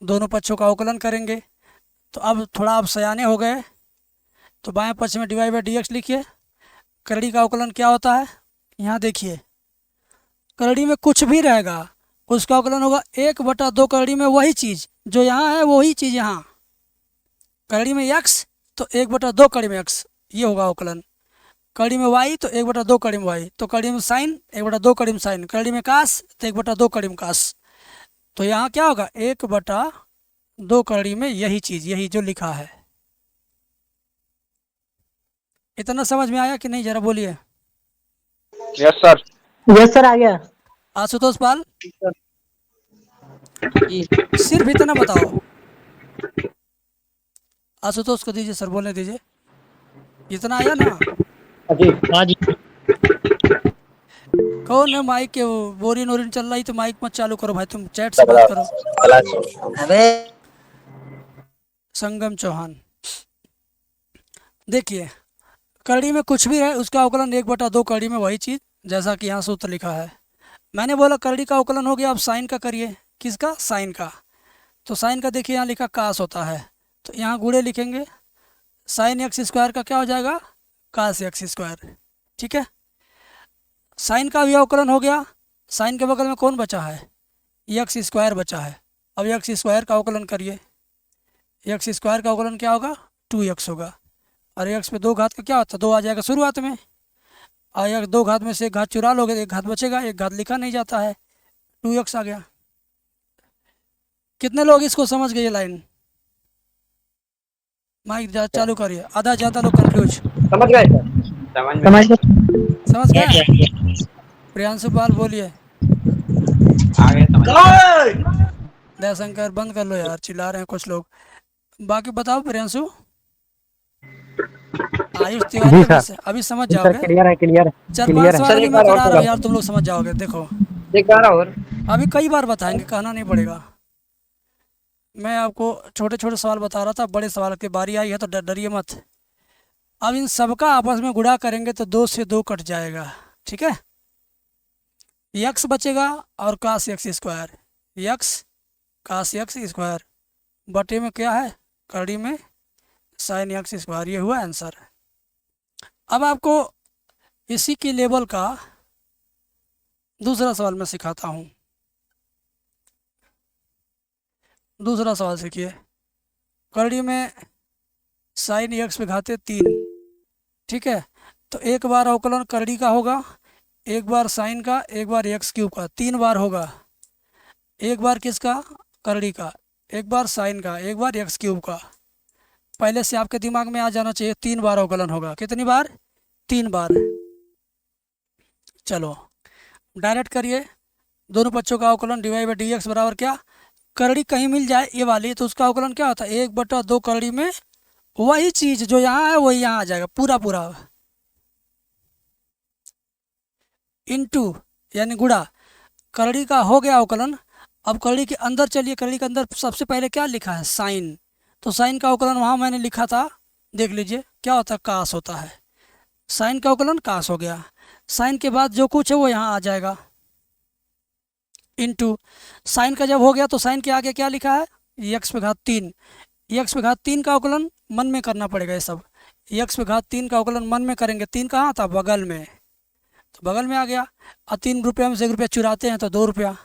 दोनों पक्षों का अवकलन करेंगे। तो अब थोड़ा आप सयाने हो गए तो बाएं पक्ष में dy बाई डी एक्स लिखिए। करड़ी का अवकलन क्या होता है? यहाँ देखिए, करड़ी में कुछ भी रहेगा उसका अवकलन होगा 1/2। करड़ी में वही चीज़ जो यहाँ है वही चीज़ यहाँ। करड़ी में x तो 1/2 करड़ी में x, ये होगा अवकलन। कड़ी में y तो 1/2 कड़ी में y। तो कड़ी में साइन 1/2 कड़ी में साइन। कड़ी में कास तो 1/2 कड़ी में कास। तो यहाँ क्या होगा? 1/2 कड़ी में यही चीज़, यही जो लिखा है। इतना समझ में आया कि नहीं? जरा बोलिए। Yes sir. यस सर, आ गया। आशुतोष पाल, सिर्फ इतना बताओ। आशुतोष को दीजिए सर, बोलने दीजिए। इतना आया ना? हाँ जी। कौन है माइक के बोरिन वोरिन चल रही तो माइक मत चालू करो भाई, तुम चैट से बात करो। अबे संगम चौहान, देखिए कड़ी में कुछ भी है उसका अवकलन 1/2 कड़ी में वही चीज़, जैसा कि यहाँ सूत्र लिखा है। मैंने बोला करड़ी का अवकलन हो गया, अब साइन का करिए। किसका? साइन का। तो साइन का देखिए यहाँ लिखा कास होता है, तो यहाँ गुणे लिखेंगे। साइन एक्स स्क्वायर का क्या हो जाएगा? कास एक्स स्क्वायर, ठीक है। साइन का भी अवकलन हो गया। साइन के बगल में कौन बचा है? एक्स स्क्वायर बचा है। अब एक्स स्क्वायर का अवकलन करिए। एक्स स्क्वायर का अवकलन क्या होगा? 2x होगा। और एक्स पे 2 घात का क्या होता है? 2 आ जाएगा शुरुआत में, और 2 घात में से 1 घात चुरा लोगे, 1 घात बचेगा, 1 घात लिखा नहीं जाता है, 2x आ गया। कितने लोग इसको समझ गए ये लाइन? माइक चालू करिए, आधा ज़्यादा लोग कंफ्यूज। समझ गए सर? समझ गए? प्रियांशु पाल बोलिए। दयाशंकर बंद कर लो यार, चिल्ला रहे हैं कुछ लोग। बाकी बताओ प्रियांशु। आयुष तिवारी अभी समझ जाओगे। क्लियर है, क्लियर है। 4-5 सवाल सर, अभी एक मैं बार और करा रहा हूँ बताओ। यार, तुम लोग समझ जाओगे। देखो एक बार और। अभी कई बार बताएंगे, कहना नहीं पड़ेगा। मैं आपको छोटे छोटे सवाल बता रहा था, बड़े सवाल की बारी आई है तो डरिए मत। अब इन सबका आपस में गुणा करेंगे तो 2 से 2 कट जाएगा, ठीक है। यक्स बचेगा और कास एक्स स्क्वायर, यक्स कास एक्स स्क्वायर बटे में क्या है? कड़ी में साइन एक्स स्क्वायर। ये हुआ आंसर। अब आपको इसी की लेवल का दूसरा सवाल मैं सिखाता हूँ। दूसरा सवाल सीखिए। कड़ी में साइन एक्स पे घाते 3, ठीक है। तो एक बार अवकलन करड़ी का होगा, एक बार साइन का, एक बार एक्स क्यूब का, 3 बार होगा। एक बार किसका? करड़ी का। एक बार साइन का, एक बार एक्स क्यूब का। पहले से आपके दिमाग में आ जाना चाहिए 3 बार अवकलन होगा। कितनी बार? 3 बार। चलो डायरेक्ट करिए। दोनों पक्षों का अवकलन dy बाई dx बराबर क्या? करड़ी कहीं मिल जाए ये वाली तो उसका अवकलन क्या होता है? 1/2 करड़ी में वही चीज जो यहाँ है वही यहाँ आ जाएगा पूरा पूरा, इनटू यानी गुणा। करड़ी का हो गया अवकलन। अब करड़ी के अंदर चलिए। करड़ी के अंदर सबसे पहले क्या लिखा है? साइन। तो साइन का अवकलन वहाँ मैंने लिखा था, देख लीजिए क्या होता है, कास होता है। साइन का अवकलन कास हो गया। साइन के बाद जो कुछ है वो यहाँ आ जाएगा, इनटू। साइन का जब हो गया तो साइन के आगे क्या लिखा है? x/3। x/3 का अवकलन मन में करना पड़ेगा। ये सब x/3 का अवकलन मन में करेंगे। 3 कहाँ था? बगल में, तो बगल में आ गया। और 3 रुपये में से 1 रुपया चुराते हैं तो 2 रुपया।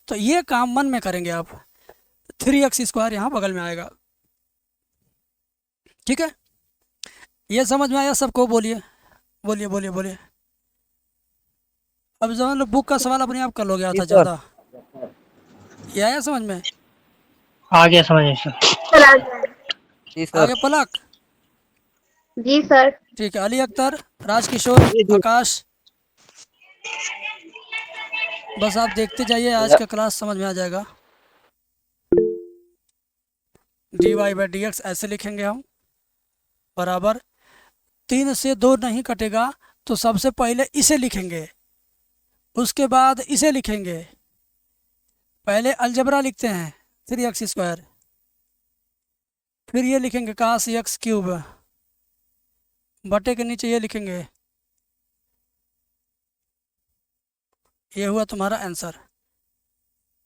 तो ये काम मन में करेंगे आप। 3x² यहाँ बगल में आएगा। ठीक है, ये समझ में आया सबको? बोलिए बोलिए बोलिए बोलिए। अब समझ लो, बुक का सवाल अपने आप कर लोगे आता ज़्यादा। ये आया समझ में? आ गया समझ में सर। सर आ गया। जी सर। आगे पलक। जी सर। ठीक है, अली अख्तर, राजकिशोर, आकाश, बस आप देखते जाइए, आज का क्लास समझ में आ जाएगा। dy बाई dx ऐसे लिखेंगे हम, बराबर 3 से 2 नहीं कटेगा तो सबसे पहले इसे लिखेंगे, उसके बाद इसे लिखेंगे। पहले अलजबरा लिखते हैं 3x², फिर ये लिखेंगे काश x³ बटे के नीचे ये लिखेंगे। ये हुआ तुम्हारा आंसर।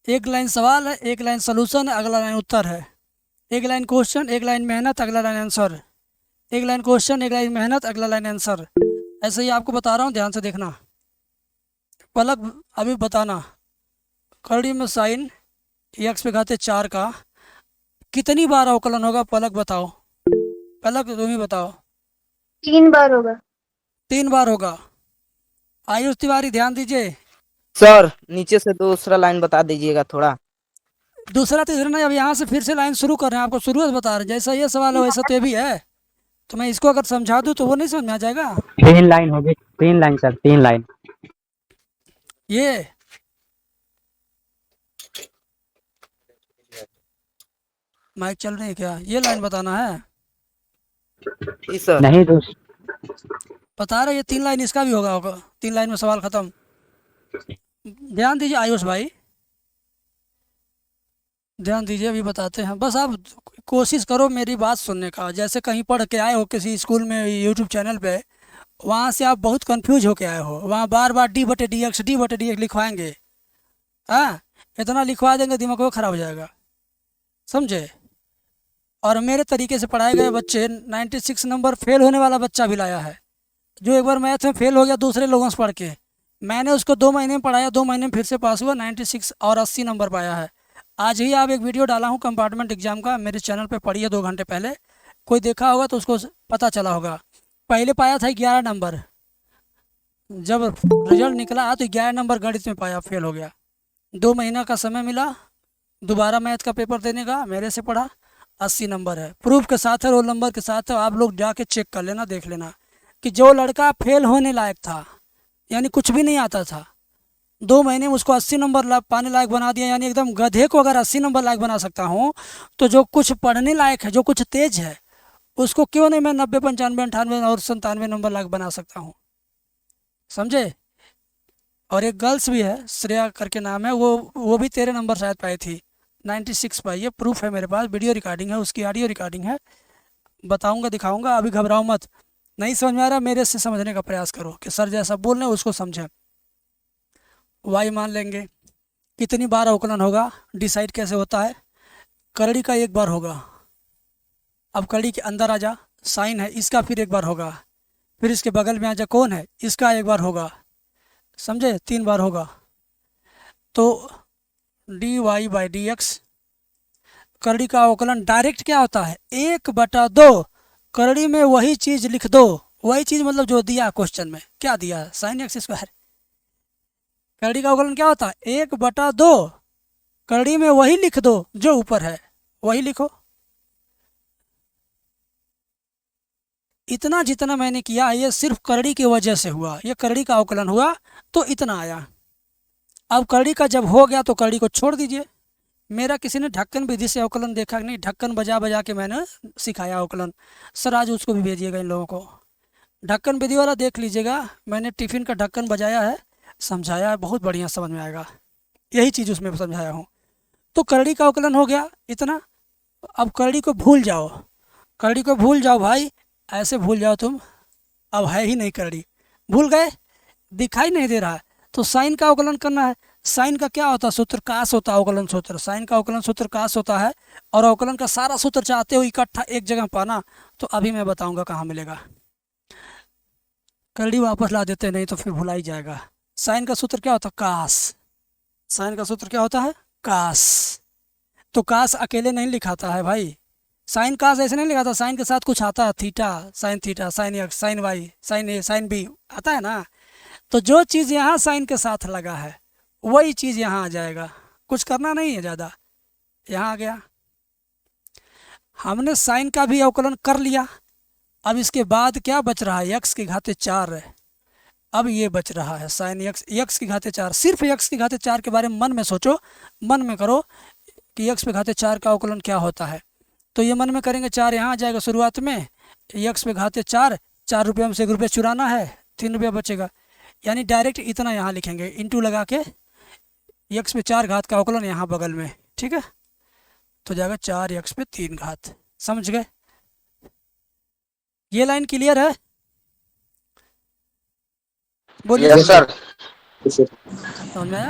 एक लाइन सवाल है, एक लाइन सॉल्यूशन है, अगला लाइन उत्तर है। एक लाइन क्वेश्चन, एक लाइन मेहनत, अगला लाइन आंसर। एक लाइन क्वेश्चन, एक लाइन मेहनत, अगला लाइन आंसर। ऐसे ही आपको बता रहा हूँ, ध्यान से देखना। पलक अभी बताना, करड़ी में साइन x/4 का कितनी बार अवकलन होगा? पलक बताओ। पलक तुम ही बताओ। 3 बार होगा। 3 बार होगा। आयुष तिवारी ध्यान दीजिए। सर नीचे से दूसरा लाइन बता दीजिएगा थोड़ा। दूसरा तीसरा नहीं, अब यहाँ से फिर से लाइन शुरू कर रहे हैं, आपको शुरू से बता रहे हैं। जैसा ये सवाल है वैसा तो ये भी है, तो मैं इसको अगर समझा दूँ तो वो नहीं समझ में आ जाएगा। 3 लाइन होगी, 3 लाइन सर, 3 लाइन। ये माइक चल रही है क्या? ये लाइन बताना है? जी सर। नहीं बता रहे ये 3 लाइन इसका भी होगा। 3 लाइन में सवाल खत्म। ध्यान दीजिए आयुष भाई, ध्यान दीजिए, अभी बताते हैं। बस आप कोशिश करो मेरी बात सुनने का। जैसे कहीं पढ़ के आए हो किसी स्कूल में, यूट्यूब चैनल पे, वहाँ से आप बहुत कंफ्यूज होके आए हो। वहाँ बार बार d/dx लिखवाएंगे। हाँ, इतना लिखवा देंगे दिमाग को खराब हो जाएगा, समझे? और मेरे तरीके से पढ़ाए गए बच्चे 96 नंबर फेल होने वाला बच्चा भी लाया है, जो एक बार मैथ में फेल हो गया दूसरे लोगों से पढ़ के। मैंने उसको 2 महीने में पढ़ाया, 2 महीने में फिर से पास हुआ, 96 और 80 नंबर पाया है। आज ही आप एक वीडियो डाला हूँ कंपार्टमेंट एग्जाम का, मेरे चैनल पे पढ़िए 2 घंटे पहले। कोई देखा होगा तो उसको पता चला होगा। पहले पाया था 11 नंबर, जब रिजल्ट निकला तो 11 नंबर गणित में पाया, फेल हो गया। 2 महीना का समय मिला दोबारा मैथ का पेपर देने का, मेरे से पढ़ा, 80 नंबर है। प्रूफ के साथ है, रोल नंबर के साथ है। आप लोग जाके चेक कर लेना, देख लेना कि जो लड़का फेल होने लायक था, यानी कुछ भी नहीं आता था, 2 महीने में उसको 80 नंबर पाने लायक बना दिया। यानी एकदम गधे को अगर 80 नंबर लायक बना सकता हूँ तो जो कुछ पढ़ने लायक है, जो कुछ तेज है, उसको क्यों नहीं मैं 90, 95, 98 और 97 नंबर लायक बना सकता हूँ, समझे? और एक गर्ल्स भी है, श्रेया करके नाम है, वो भी 13 नंबर शायद पाई थी, 96 पाई है। प्रूफ है मेरे पास, वीडियो रिकॉर्डिंग है, उसकी ऑडियो रिकॉर्डिंग है, बताऊँगा, दिखाऊँगा। अभी घबराओ मत। नहीं समझ में आ रहा, मेरे से समझने का प्रयास करो कि सर जैसा बोल रहे हैं उसको समझें। वाई मान लेंगे। कितनी बार अवकलन होगा डिसाइड कैसे होता है? करड़ी का 1 बार होगा। अब करड़ी के अंदर आ जा, साइन है, इसका फिर 1 बार होगा। फिर इसके बगल में आ जा, कौन है, इसका 1 बार होगा, समझे? 3 बार होगा। तो dy बाई dx, करड़ी का अवकलन डायरेक्ट क्या होता है? 1/2। करड़ी में वही चीज लिख दो, वही चीज मतलब जो दिया क्वेश्चन में, क्या दिया है? Sign x²। करड़ी का अवकलन क्या होता है? 1/2। करड़ी में वही लिख दो जो ऊपर है, वही लिखो। इतना जितना मैंने किया है ये सिर्फ करड़ी की वजह से हुआ, ये करड़ी का अवकलन हुआ तो इतना आया। अब करड़ी का जब हो गया तो करड़ी को छोड़ दीजिए। मेरा किसी ने ढक्कन विधि से अवकलन देखा नहीं, ढक्कन बजा बजा के मैंने सिखाया अवकलन। सर आज उसको भी भेजिएगा इन लोगों को, ढक्कन विधि वाला देख लीजिएगा। मैंने टिफ़िन का ढक्कन बजाया है, समझाया है, बहुत बढ़िया समझ में आएगा। यही चीज़ उसमें समझाया हूँ। तो करड़ी का अवकलन हो गया इतना। अब करड़ी को भूल जाओ, करड़ी को भूल जाओ भाई, ऐसे भूल जाओ तुम, अब है ही नहीं करड़ी, भूल गए, दिखाई नहीं दे रहा है। तो साइन का अवकलन करना है। साइन का क्या होता है? सूत्र कास होता है, अवकलन सूत्र। साइन का अवकलन सूत्र कास होता है। और अवकलन का सारा सूत्र चाहते हो इकट्ठा एक जगह पाना, तो अभी मैं बताऊंगा कहाँ मिलेगा। करड़ी वापस ला देते, नहीं तो फिर भुला ही जाएगा। साइन का सूत्र क्या होता है? कास। साइन का सूत्र क्या होता है? कास। तो कास अकेले नहीं लिखाता है भाई, साइन कास ऐसे नहीं लिखाता, साइन के साथ कुछ आता है, theta, sine theta, sine X, sine Y, sine A, sine B आता है ना। तो जो चीज़ यहाँ साइन के साथ लगा है वही चीज़ यहाँ आ जाएगा, कुछ करना नहीं है ज़्यादा। यहाँ आ गया, हमने साइन का भी अवकलन कर लिया। अब इसके बाद क्या बच रहा है? एक्स की घाते 4 है। अब ये बच रहा है साइन एक्स, एक्स की घाते 4। सिर्फ एक्स की घाते 4 के बारे में मन में सोचो, मन में करो कि एक्स पे घाते 4 का अवकलन क्या होता है। तो ये मन में करेंगे, 4 यहाँ आ जाएगा शुरुआत में, एक्स पे घाते 4, 4 रुपये में से 1 रुपये चुराना है, 3 रुपया बचेगा। यानी डायरेक्ट इतना यहाँ लिखेंगे, इंटू लगा के एक्स पे 4 घात का अवकलन यहाँ बगल में, ठीक है। तो जाएगा 4 एक्स पे 3 घात। समझ गए? ये लाइन क्लियर है? बोलिए। यस सर, समझ में आया?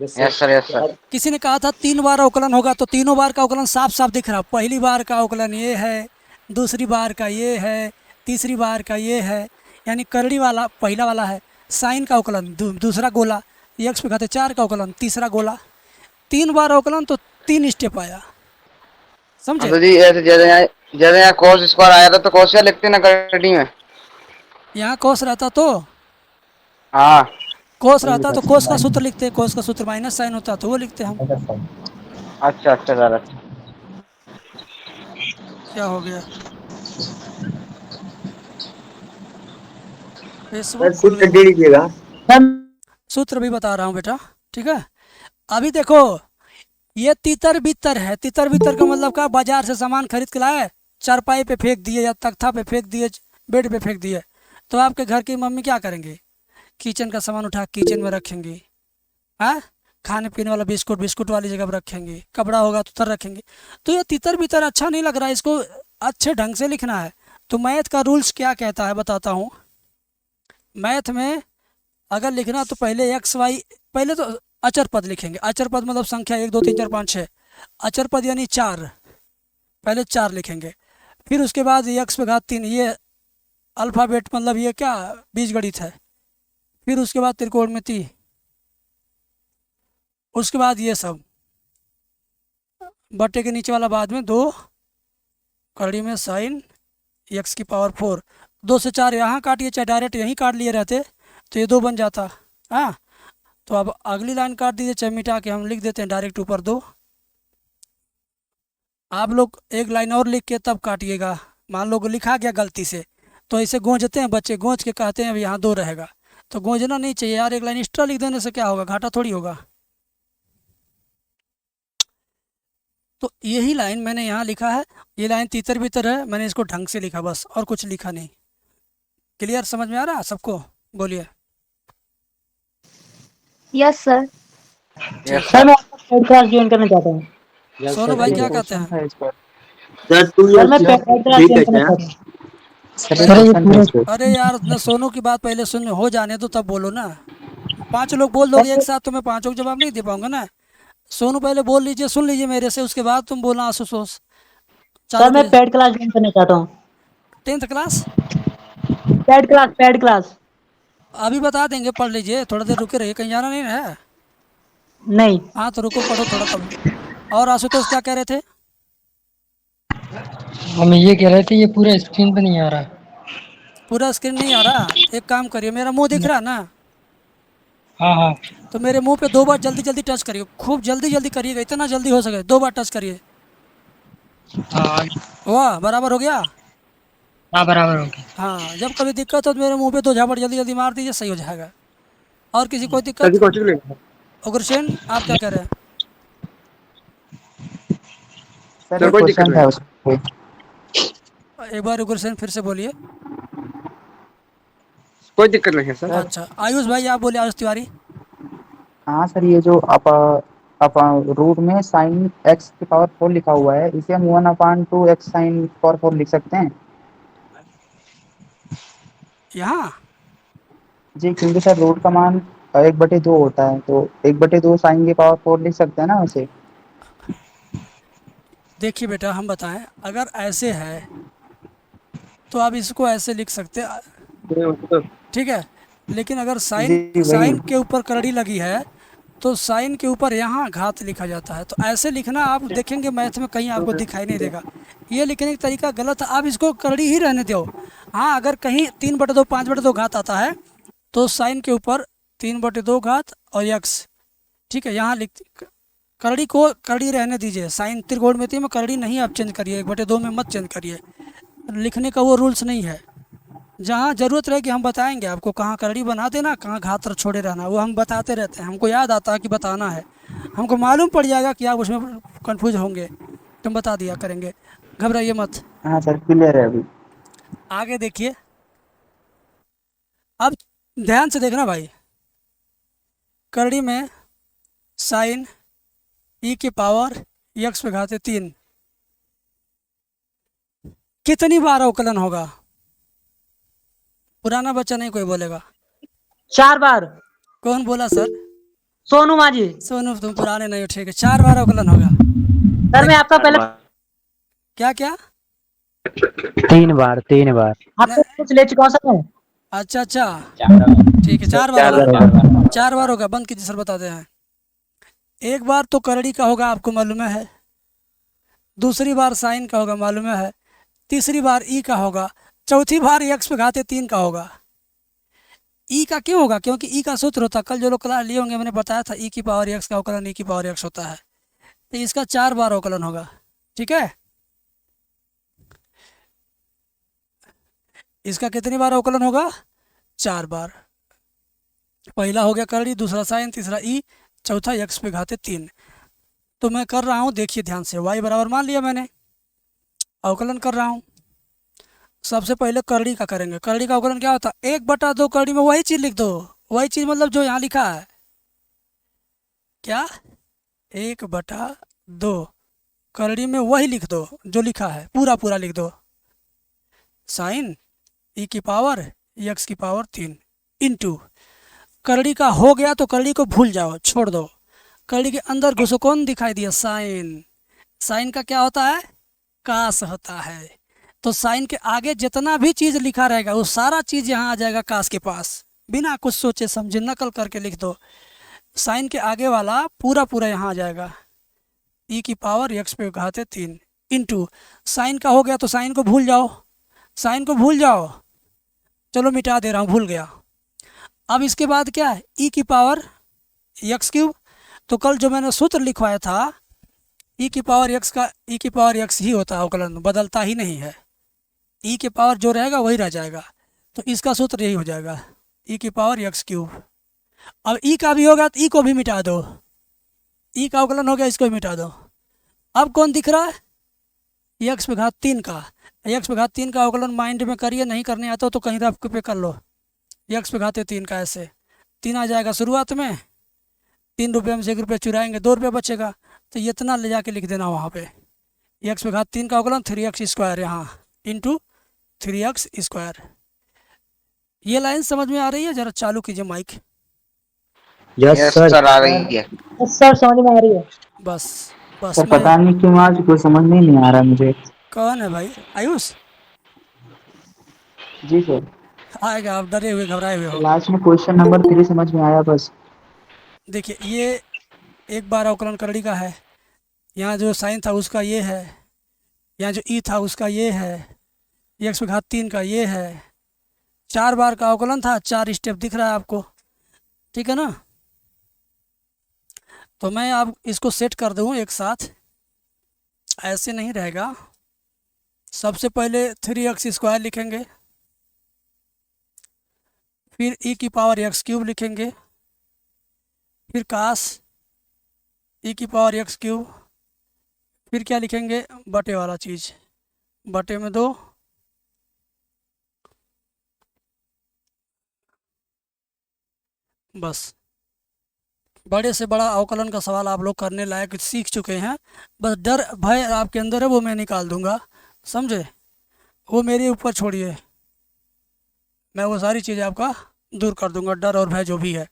Yes sir, yes sir. किसी ने कहा था 3 बार अवकलन होगा, तो तीनों बार का अवकलन साफ साफ दिख रहा। पहली बार का अवकलन ये है, दूसरी बार का ये है, तीसरी बार का ये है। यानी करड़ी वाला पहला वाला है, साइन का अवकलन दूसरा गोला, एक्स पे घाते 4 का अवकलन तीसरा गोला। 3 बार अवकलन तो 3 स्टेप आया, समझे? तो जी ऐसे जैसे यहाँ कोस स्क्वायर आया था तो कोस क्या लिखते ना करड़ी में? यहाँ कोस रहता तो हाँ, कोस रहता तो कोस का सूत्र लिखते, कोस का सूत्र माइनस साइन होता तो वो लिखते हम। अच्छा अच्छा सर, अच्छा। क्या हो गया? फेसबुक खोल लो। लीजिएगा। सूत्र भी बता रहा हूँ बेटा, ठीक है। अभी देखो ये तितर बितर है। तितर बितर का मतलब क्या? बाजार से सामान खरीद के लाए, चारपाई पे फेंक दिए या तख्ता पे फेंक दिए, बेड पे फेंक दिए। तो आपके घर की मम्मी क्या करेंगे? किचन का सामान उठा किचन में रखेंगे, हाँ, खाने पीने वाला बिस्कुट बिस्कुट वाली जगह पर रखेंगे, कपड़ा होगा तो उधर रखेंगे। तो ये तितर बितर अच्छा नहीं लग रहा है, इसको अच्छे ढंग से लिखना है। तो मैथ का रूल्स क्या कहता है बताता हूँ। मैथ में अगर लिखना तो पहले एक्स वाई, पहले तो अचर पद लिखेंगे। अचर पद मतलब संख्या 1 2 3 4 5 6। अचर पद यानी 4, पहले 4 लिखेंगे। फिर उसके बाद एक्स पे घात 3, ये अल्फ़ाबेट मतलब ये क्या बीजगणित है। फिर उसके बाद त्रिकोणमिति, उसके बाद ये सब बट्टे के नीचे वाला बाद में 2, कड़ी में साइन एक्स की पावर 4। 2 से 4 यहाँ काटिए, चाहे डायरेक्ट यहीं काट लिए रहते तो ये 2 बन जाता। हाँ, तो अब अगली लाइन काट दीजिए, चाहे मिटा के हम लिख देते हैं डायरेक्ट ऊपर 2। आप लोग एक लाइन और लिख के तब काटिएगा। मान लो लिखा गया गलती से तो ऐसे गूंजते हैं बच्चे, गूंज के कहते हैं अब यहाँ 2 रहेगा। तो गूंजना नहीं चाहिए यार, एक लाइन एक्स्ट्रा लिख देने से क्या होगा, घाटा थोड़ी होगा। तो यही लाइन मैंने यहाँ लिखा है, ये लाइन तीतर भीतर है, मैंने इसको ढंग से लिखा बस, और कुछ लिखा नहीं। क्लियर? समझ में आ रहा है सबको? बोलिए। Yes sir. सर मैं पेड क्लास ज्वाइन करना चाहता हूँ। सोनू भाई क्या कहते हैं? सर मैं पेड क्लास ज्वाइन करना चाहता हूँ। सर ये पूरा अरे यार न सोनू की बात पहले सुन हो जाने दो, तब बोलो ना। 5 लोग बोल दोगे एक साथ तो मैं 5 को जवाब नहीं दे पाऊंगा ना। सोनू पहले बोल लीजिए, सुन लीजिए मेरे से, उसके बाद तुम बोलना आशुतोष। सर मैं पेड क्लास ज्वाइन करना चाहता हूँ। 10th क्लास पेड क्लास अभी बता देंगे, पढ़ लीजिए, थोड़ा देर रुके रहिए, कहीं जाना नहीं है। नहीं। हाँ तो रुको, पढ़ो थोड़ा तब। और आशुतोष क्या कह रहे थे? हम ये कह रहे थे ये पूरा स्क्रीन पे नहीं आ रहा। पूरा स्क्रीन नहीं आ रहा? एक काम करिए, मेरा मुंह दिख रहा है ना, हाँ हाँ। तो मेरे मुंह पे 2 बार जल्दी जल्दी टच करिए, खूब जल्दी जल्दी करिएगा, इतना जल्दी हो सके 2 बार टच करिए। वाह, बराबर हो गया। हाँ बराबर हो गया। हाँ, जब कभी दिक्कत हो तो मेरे मुंह पे 2 झापड़ जल्दी जल्दी मार दीजिए, सही हो जाएगा। और किसी कोई सर जी दिक्कत? कोचिंग ले उग्रसेन, आप क्या कह रहे हैं? सर कोई दिक्कत नहीं। एक बार उग्रसेन फिर से बोलिए। कोई दिक्कत नहीं है सर। अच्छा, आयुष भाई आप बोले, आयुष तिवारी। हाँ सर, ये जो अप रूट में साइन एक्स की पावर 4 लिखा हुआ है, इसे हम 1/2 एक्स साइन पावर 4 लिख सकते हैं यहाँ जी, क्योंकि सर रूट का मान 1/2 होता है, तो 1/2 साइन की पावर 4 लिख सकते हैं ना उसे। देखिए बेटा, हम बताएं, अगर ऐसे है तो आप इसको ऐसे लिख सकते हैं, ठीक है। लेकिन अगर साइन जी वही। साइन के ऊपर करड़ी लगी है तो साइन के ऊपर यहाँ घात लिखा जाता है, तो ऐसे लिखना आप देखेंगे मैथ में कहीं आपको दिखाई नहीं देगा। ये लिखने का तरीका गलत है, आप इसको करड़ी ही रहने दो। हाँ, अगर कहीं 3/2 5/2 घात आता है तो साइन के ऊपर 3/2 घात और यक्स, ठीक है, यहाँ लिख, करड़ी को करड़ी रहने दीजिए। साइन त्रिकोणमिति में करड़ी नहीं आप चेंज करिए, 1/2 में मत चेंज करिए। लिखने का वो रूल्स नहीं है। जहाँ ज़रूरत रहेगी हम बताएंगे आपको, कहाँ करड़ी बना देना, कहाँ घात छोड़े रहना, वो हम बताते रहते हैं। हमको याद आता है कि बताना है, हमको मालूम पड़ जाएगा कि आप उसमें कंफ्यूज होंगे तो हम बता दिया करेंगे, घबराइए मत। हाँ सर, क्लियर है अभी। आगे देखिए, अब ध्यान से देखना भाई। करड़ी में साइन ई की पावर यक्स पे घाते 3 कितनी बार अवकलन होगा? पुराना बच्चा नहीं कोई बोलेगा। 4 बार। कौन बोला सर? सोनू माझी। सोनू, तुम पुराने नहीं हो, ठीक है। 4 बार अवकलन होगा। सर मैं आपका पहले क्या क्या? 3 बार 3 बार। आपको कुछ ले चुका हूँ सर मैं। अच्छा अच्छा, ठीक है, 4 बार होगा। 4 बार होगा, बंद कीजिए सर, बताते हैं। एक बार तो करड़ी का होगा, आपको मालूम है। दूसरी बार साइन का होगा, मालूम है। तीसरी बार ई का होगा। चौथी बार यक्स पे घाते 3 का होगा। ई का क्यों होगा? क्योंकि ई का सूत्र होता है, कल जो लोग क्लास लिए होंगे मैंने बताया था, ई की पावर यक्स का अवकलन ई की पावर यक्स होता है। तो इसका 4 बार अवकलन होगा, ठीक है। इसका कितनी बार अवकलन होगा? 4 बार। पहला हो गया करड़ी, दूसरा साइन, तीसरा ई, चौथा यक्स पे घाते 3। तो मैं कर रहा हूँ, देखिए ध्यान से। y बराबर मान लिया मैंने, अवकलन कर रहा हूँ। सबसे पहले करड़ी का करेंगे। करड़ी का अवकलन क्या होता है? 1/2 करड़ी में वही चीज़ लिख दो। वही चीज़ मतलब जो यहाँ लिखा है, क्या? 1/2 करड़ी में वही लिख दो जो लिखा है, पूरा पूरा लिख दो। साइन ई की पावर यक्स की पावर 3 इंटू, करड़ी का हो गया तो करड़ी को भूल जाओ, छोड़ दो। करड़ी के अंदर घुसो, कौन दिखाई दिया? साइन। साइन का क्या होता है? कास होता है। तो साइन के आगे जितना भी चीज़ लिखा रहेगा वो सारा चीज़ यहाँ आ जाएगा कास के पास। बिना कुछ सोचे समझे नकल करके लिख दो। साइन के आगे वाला पूरा पूरा यहाँ आ जाएगा, ई की पावर यक्स पे घाते 3 इंटू, साइन का हो गया तो साइन को भूल जाओ, साइन को भूल जाओ। चलो मिटा दे रहा हूँ, भूल गया। अब इसके बाद क्या है? ई की पावर यक्स क्यूब। तो कल जो मैंने सूत्र लिखवाया था, ई की पावर यक्स का ई की पावर यक्स ही होता है, अवकलन बदलता ही नहीं है। ई की पावर जो रहेगा वही रह जाएगा, तो इसका सूत्र यही हो जाएगा, ई की पावर यक्स क्यूब। अब ई का भी हो गया तो ई को भी मिटा दो। ई का अवकलन हो गया, इसको भी मिटा दो। अब कौन दिख रहा है? यक्स पे घात 3 का। यक्स पे घात 3 का अवकलन माइंड में करिए, नहीं करने आता तो कहीं रफ पे कर लो। यक्स पे घाते 3 का ऐसे 3 आ जाएगा शुरुआत में। 3 रुपये में से 1 रुपये चुराएंगे, 2 रुपये बचेगा, तो ये इतना ले जाके लिख देना वहाँ पे। यक्स पे घात 3 का अवकलन 3x स्क्वायर यहाँ इंटू 3x स्क्वायर। ये लाइन समझ में आ रही है? जरा चालू कीजिए माइक। Yes sir. सर आ रही है। सर समझ में आ रही है। बस बस। सर पता नहीं क्यों आज कुछ समझ में नहीं आ रहा मुझे। कौन है भाई? आयुष? जी सर। आएगा, आप डरे हुए घबराए हुए हो। लास्ट में क्वेश्चन नंबर 3 समझ में आया बस। देखिए, ये एक बार अवकलन करड़ी का है। यहाँ जो साइन था उसका ये है, यहाँ जो ई था उसका ये है, यक्स पे घात 3 का ये है। 4 बार का अवकलन था, 4 स्टेप दिख रहा है आपको, ठीक है ना? तो मैं अब इसको सेट कर दूँ एक साथ। ऐसे नहीं रहेगा। सबसे पहले 3x² लिखेंगे, फिर e⁻x³ लिखेंगे, फिर कास e⁻x³, फिर क्या लिखेंगे, बटे वाला चीज़, बटे में 2, बस। बड़े से बड़ा अवकलन का सवाल आप लोग करने लायक सीख चुके हैं। बस डर भय आपके अंदर है, वो मैं निकाल दूंगा, समझे? वो मेरे ऊपर छोड़िए, मैं वो सारी चीज़ें आपका दूर कर दूंगा, डर और भय जो भी है।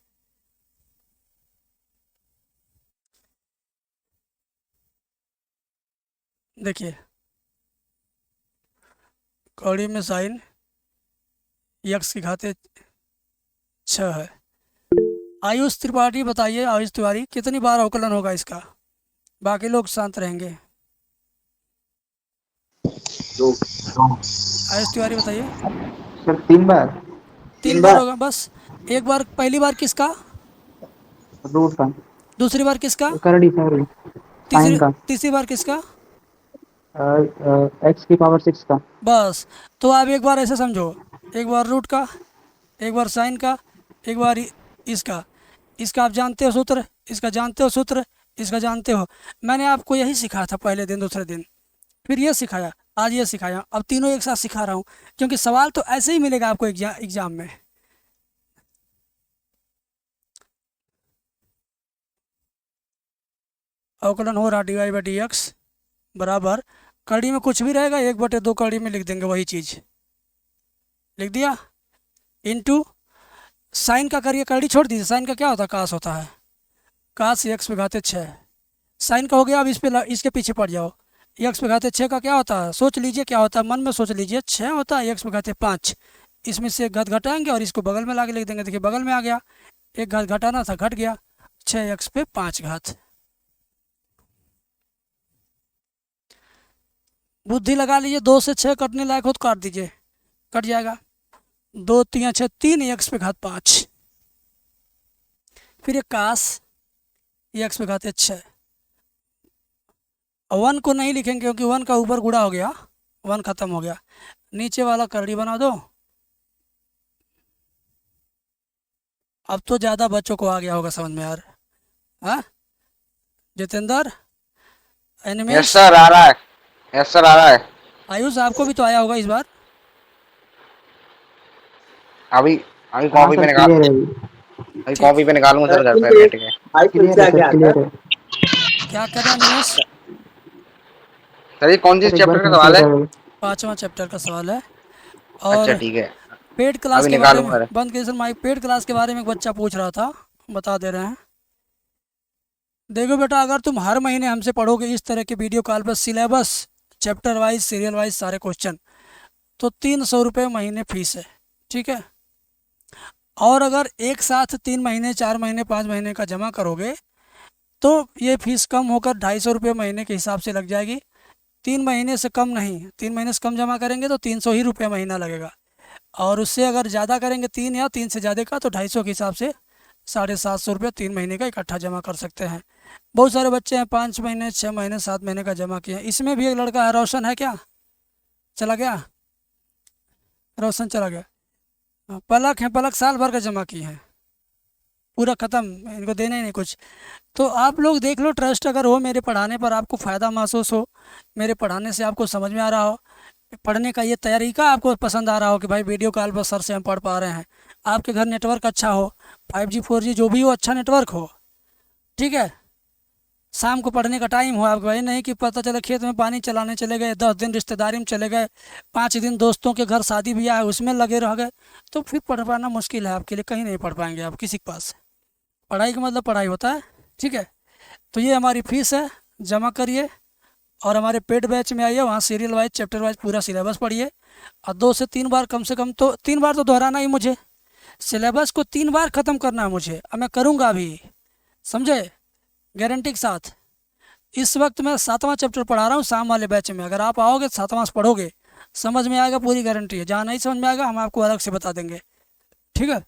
देखिए, कौड़ी में साइन x⁻6 है। आयुष त्रिपाठी बताइए, आयुष तिवारी कितनी बार अवकलन होगा इसका? बाकी लोग शांत रहेंगे। आयुष तिवारी बताइए। सर 3 बार। 3 बार होगा बस। एक बार, पहली बार किसका? रूट का। दूसरी बार किसका? करड़ी सॉरी साइन का। तीसरी बार किसका? x⁻6 का। बस। तो आप एक बार ऐसे समझो, एक बार रूट का, एक बार साइन का, एक बार इसका। इसका आप जानते हो सूत्र, इसका जानते हो सूत्र, इसका जानते हो। मैंने आपको यही सिखाया था पहले दिन, दूसरे दिन, फिर ये सिखाया, आज ये सिखाया, अब तीनों एक साथ सिखा रहा हूँ, क्योंकि सवाल तो ऐसे ही मिलेगा आपको एग्जाम में। अवकलन हो रहा dy/dx बराबर, कड़ी में कुछ भी रहेगा 1/2 कड़ी में लिख देंगे, वही चीज़ लिख दिया, इनटू साइन का करिए, कड़ी छोड़ दीजिए, साइन का क्या होता है, कास होता है, कास x⁻6। साइन का हो गया, अब इस पे इसके पीछे पड़ जाओ। x⁻6 का क्या होता है, सोच लीजिए क्या होता है, मन में सोच लीजिए, 6 होता है, x⁻5, इसमें से घट घटाएंगे और इसको बगल में ला के लिख देंगे। देखिए बगल में आ गया, एक घात घटाना था, घट गया, 6x/5। बुद्धि लगा लीजिए, 2 से 6 कटने लायक हो तो काट दीजिए, कट जाएगा। 2 3 6 3x⁻5, फिर एक कास x⁻6। 1 को नहीं लिखेंगे क्योंकि 1 का ऊपर गुणा हो गया, 1 खत्म हो गया। नीचे वाला करड़ी बना दो। अब तो ज़्यादा बच्चों को आ गया होगा समझ में यार। हाँ जितेंद्र, यस एनिमेश, सर आ रहा है, यस सर आ रहा है। आयुष आपको भी तो आया होगा इस बार। अभी अभी कॉपी पे निकाल, अभी कॉपी पे निकालूंगा सर घर पे बैठ के। क्लियर है। क्या कर रहे हैं एनिमेश? सर ये कौन सी चैप्टर का सवाल है? 5वां चैप्टर का सवाल है। अच्छा और ठीक है, पेड क्लास अभी के बारे निकालूंगा। में, बंद कीजिए सर माइक। पेड क्लास के बारे में एक बच्चा पूछ रहा था, बता दे रहे हैं। देखो बेटा, अगर तुम हर महीने हमसे पढ़ोगे इस तरह के वीडियो कॉल पर, syllabus chapter wise, serial wise सारे क्वेश्चन, तो 300 रुपये महीने फीस है, ठीक है। और अगर एक साथ 3 महीने, 4 महीने, 5 महीने का जमा करोगे तो ये फीस कम होकर 250 रुपये महीने के हिसाब से लग जाएगी। 3 महीने से कम नहीं, 3 महीने से कम जमा करेंगे तो 300 ही रुपये महीना लगेगा। और उससे अगर ज़्यादा करेंगे 3 या 3 से ज़्यादा का, तो 250 के हिसाब से 750 रुपये 3 महीने का इकट्ठा जमा कर सकते हैं। बहुत सारे बच्चे हैं 5 महीने, 6 महीने, 7 महीने का जमा किए हैं। इसमें भी एक लड़का है, रोशन है क्या, चला गया, रोशन चला गया। पलक है, पलक साल भर का जमा किए हैं, पूरा ख़त्म, इनको देना ही नहीं कुछ। तो आप लोग देख लो, ट्रस्ट अगर हो मेरे पढ़ाने पर, आपको फ़ायदा महसूस हो, मेरे पढ़ाने से आपको समझ में आ रहा हो, पढ़ने का ये तरीका आपको पसंद आ रहा हो कि भाई वीडियो कॉल पर सर से हम पढ़ पा रहे हैं, आपके घर नेटवर्क अच्छा हो, 5G 4G जो भी हो, अच्छा नेटवर्क हो, ठीक है। शाम को पढ़ने का टाइम हो आपको, भाई नहीं कि पता चले खेत में पानी चलाने चले गए, 10 दिन रिश्तेदारी में चले गए, 5 दिन दोस्तों के घर शादी ब्याह है उसमें लगे रह गए, तो फिर पढ़ पाना मुश्किल है आपके लिए, कहीं नहीं पढ़ पाएंगे आप किसी के पास। पढ़ाई का मतलब पढ़ाई होता है, ठीक है। तो ये हमारी फ़ीस है, जमा करिए और हमारे पेड बैच में आइए, वहाँ सीरियल वाइज, चैप्टर वाइज पूरा सिलेबस पढ़िए। और 2 से 3 बार कम से कम, तो 3 बार तो दोहराना ही, मुझे सिलेबस को 3 बार ख़त्म करना है मुझे, अब मैं करूँगा अभी, समझे, गारंटी के साथ। इस वक्त मैं 7वां चैप्टर पढ़ा रहा हूँ शाम वाले बैच में, अगर आप आओगे 7वां पढ़ोगे, समझ में आएगा, पूरी गारंटी है। जहाँ नहीं समझ में आएगा हम आपको अलग से बता देंगे, ठीक है।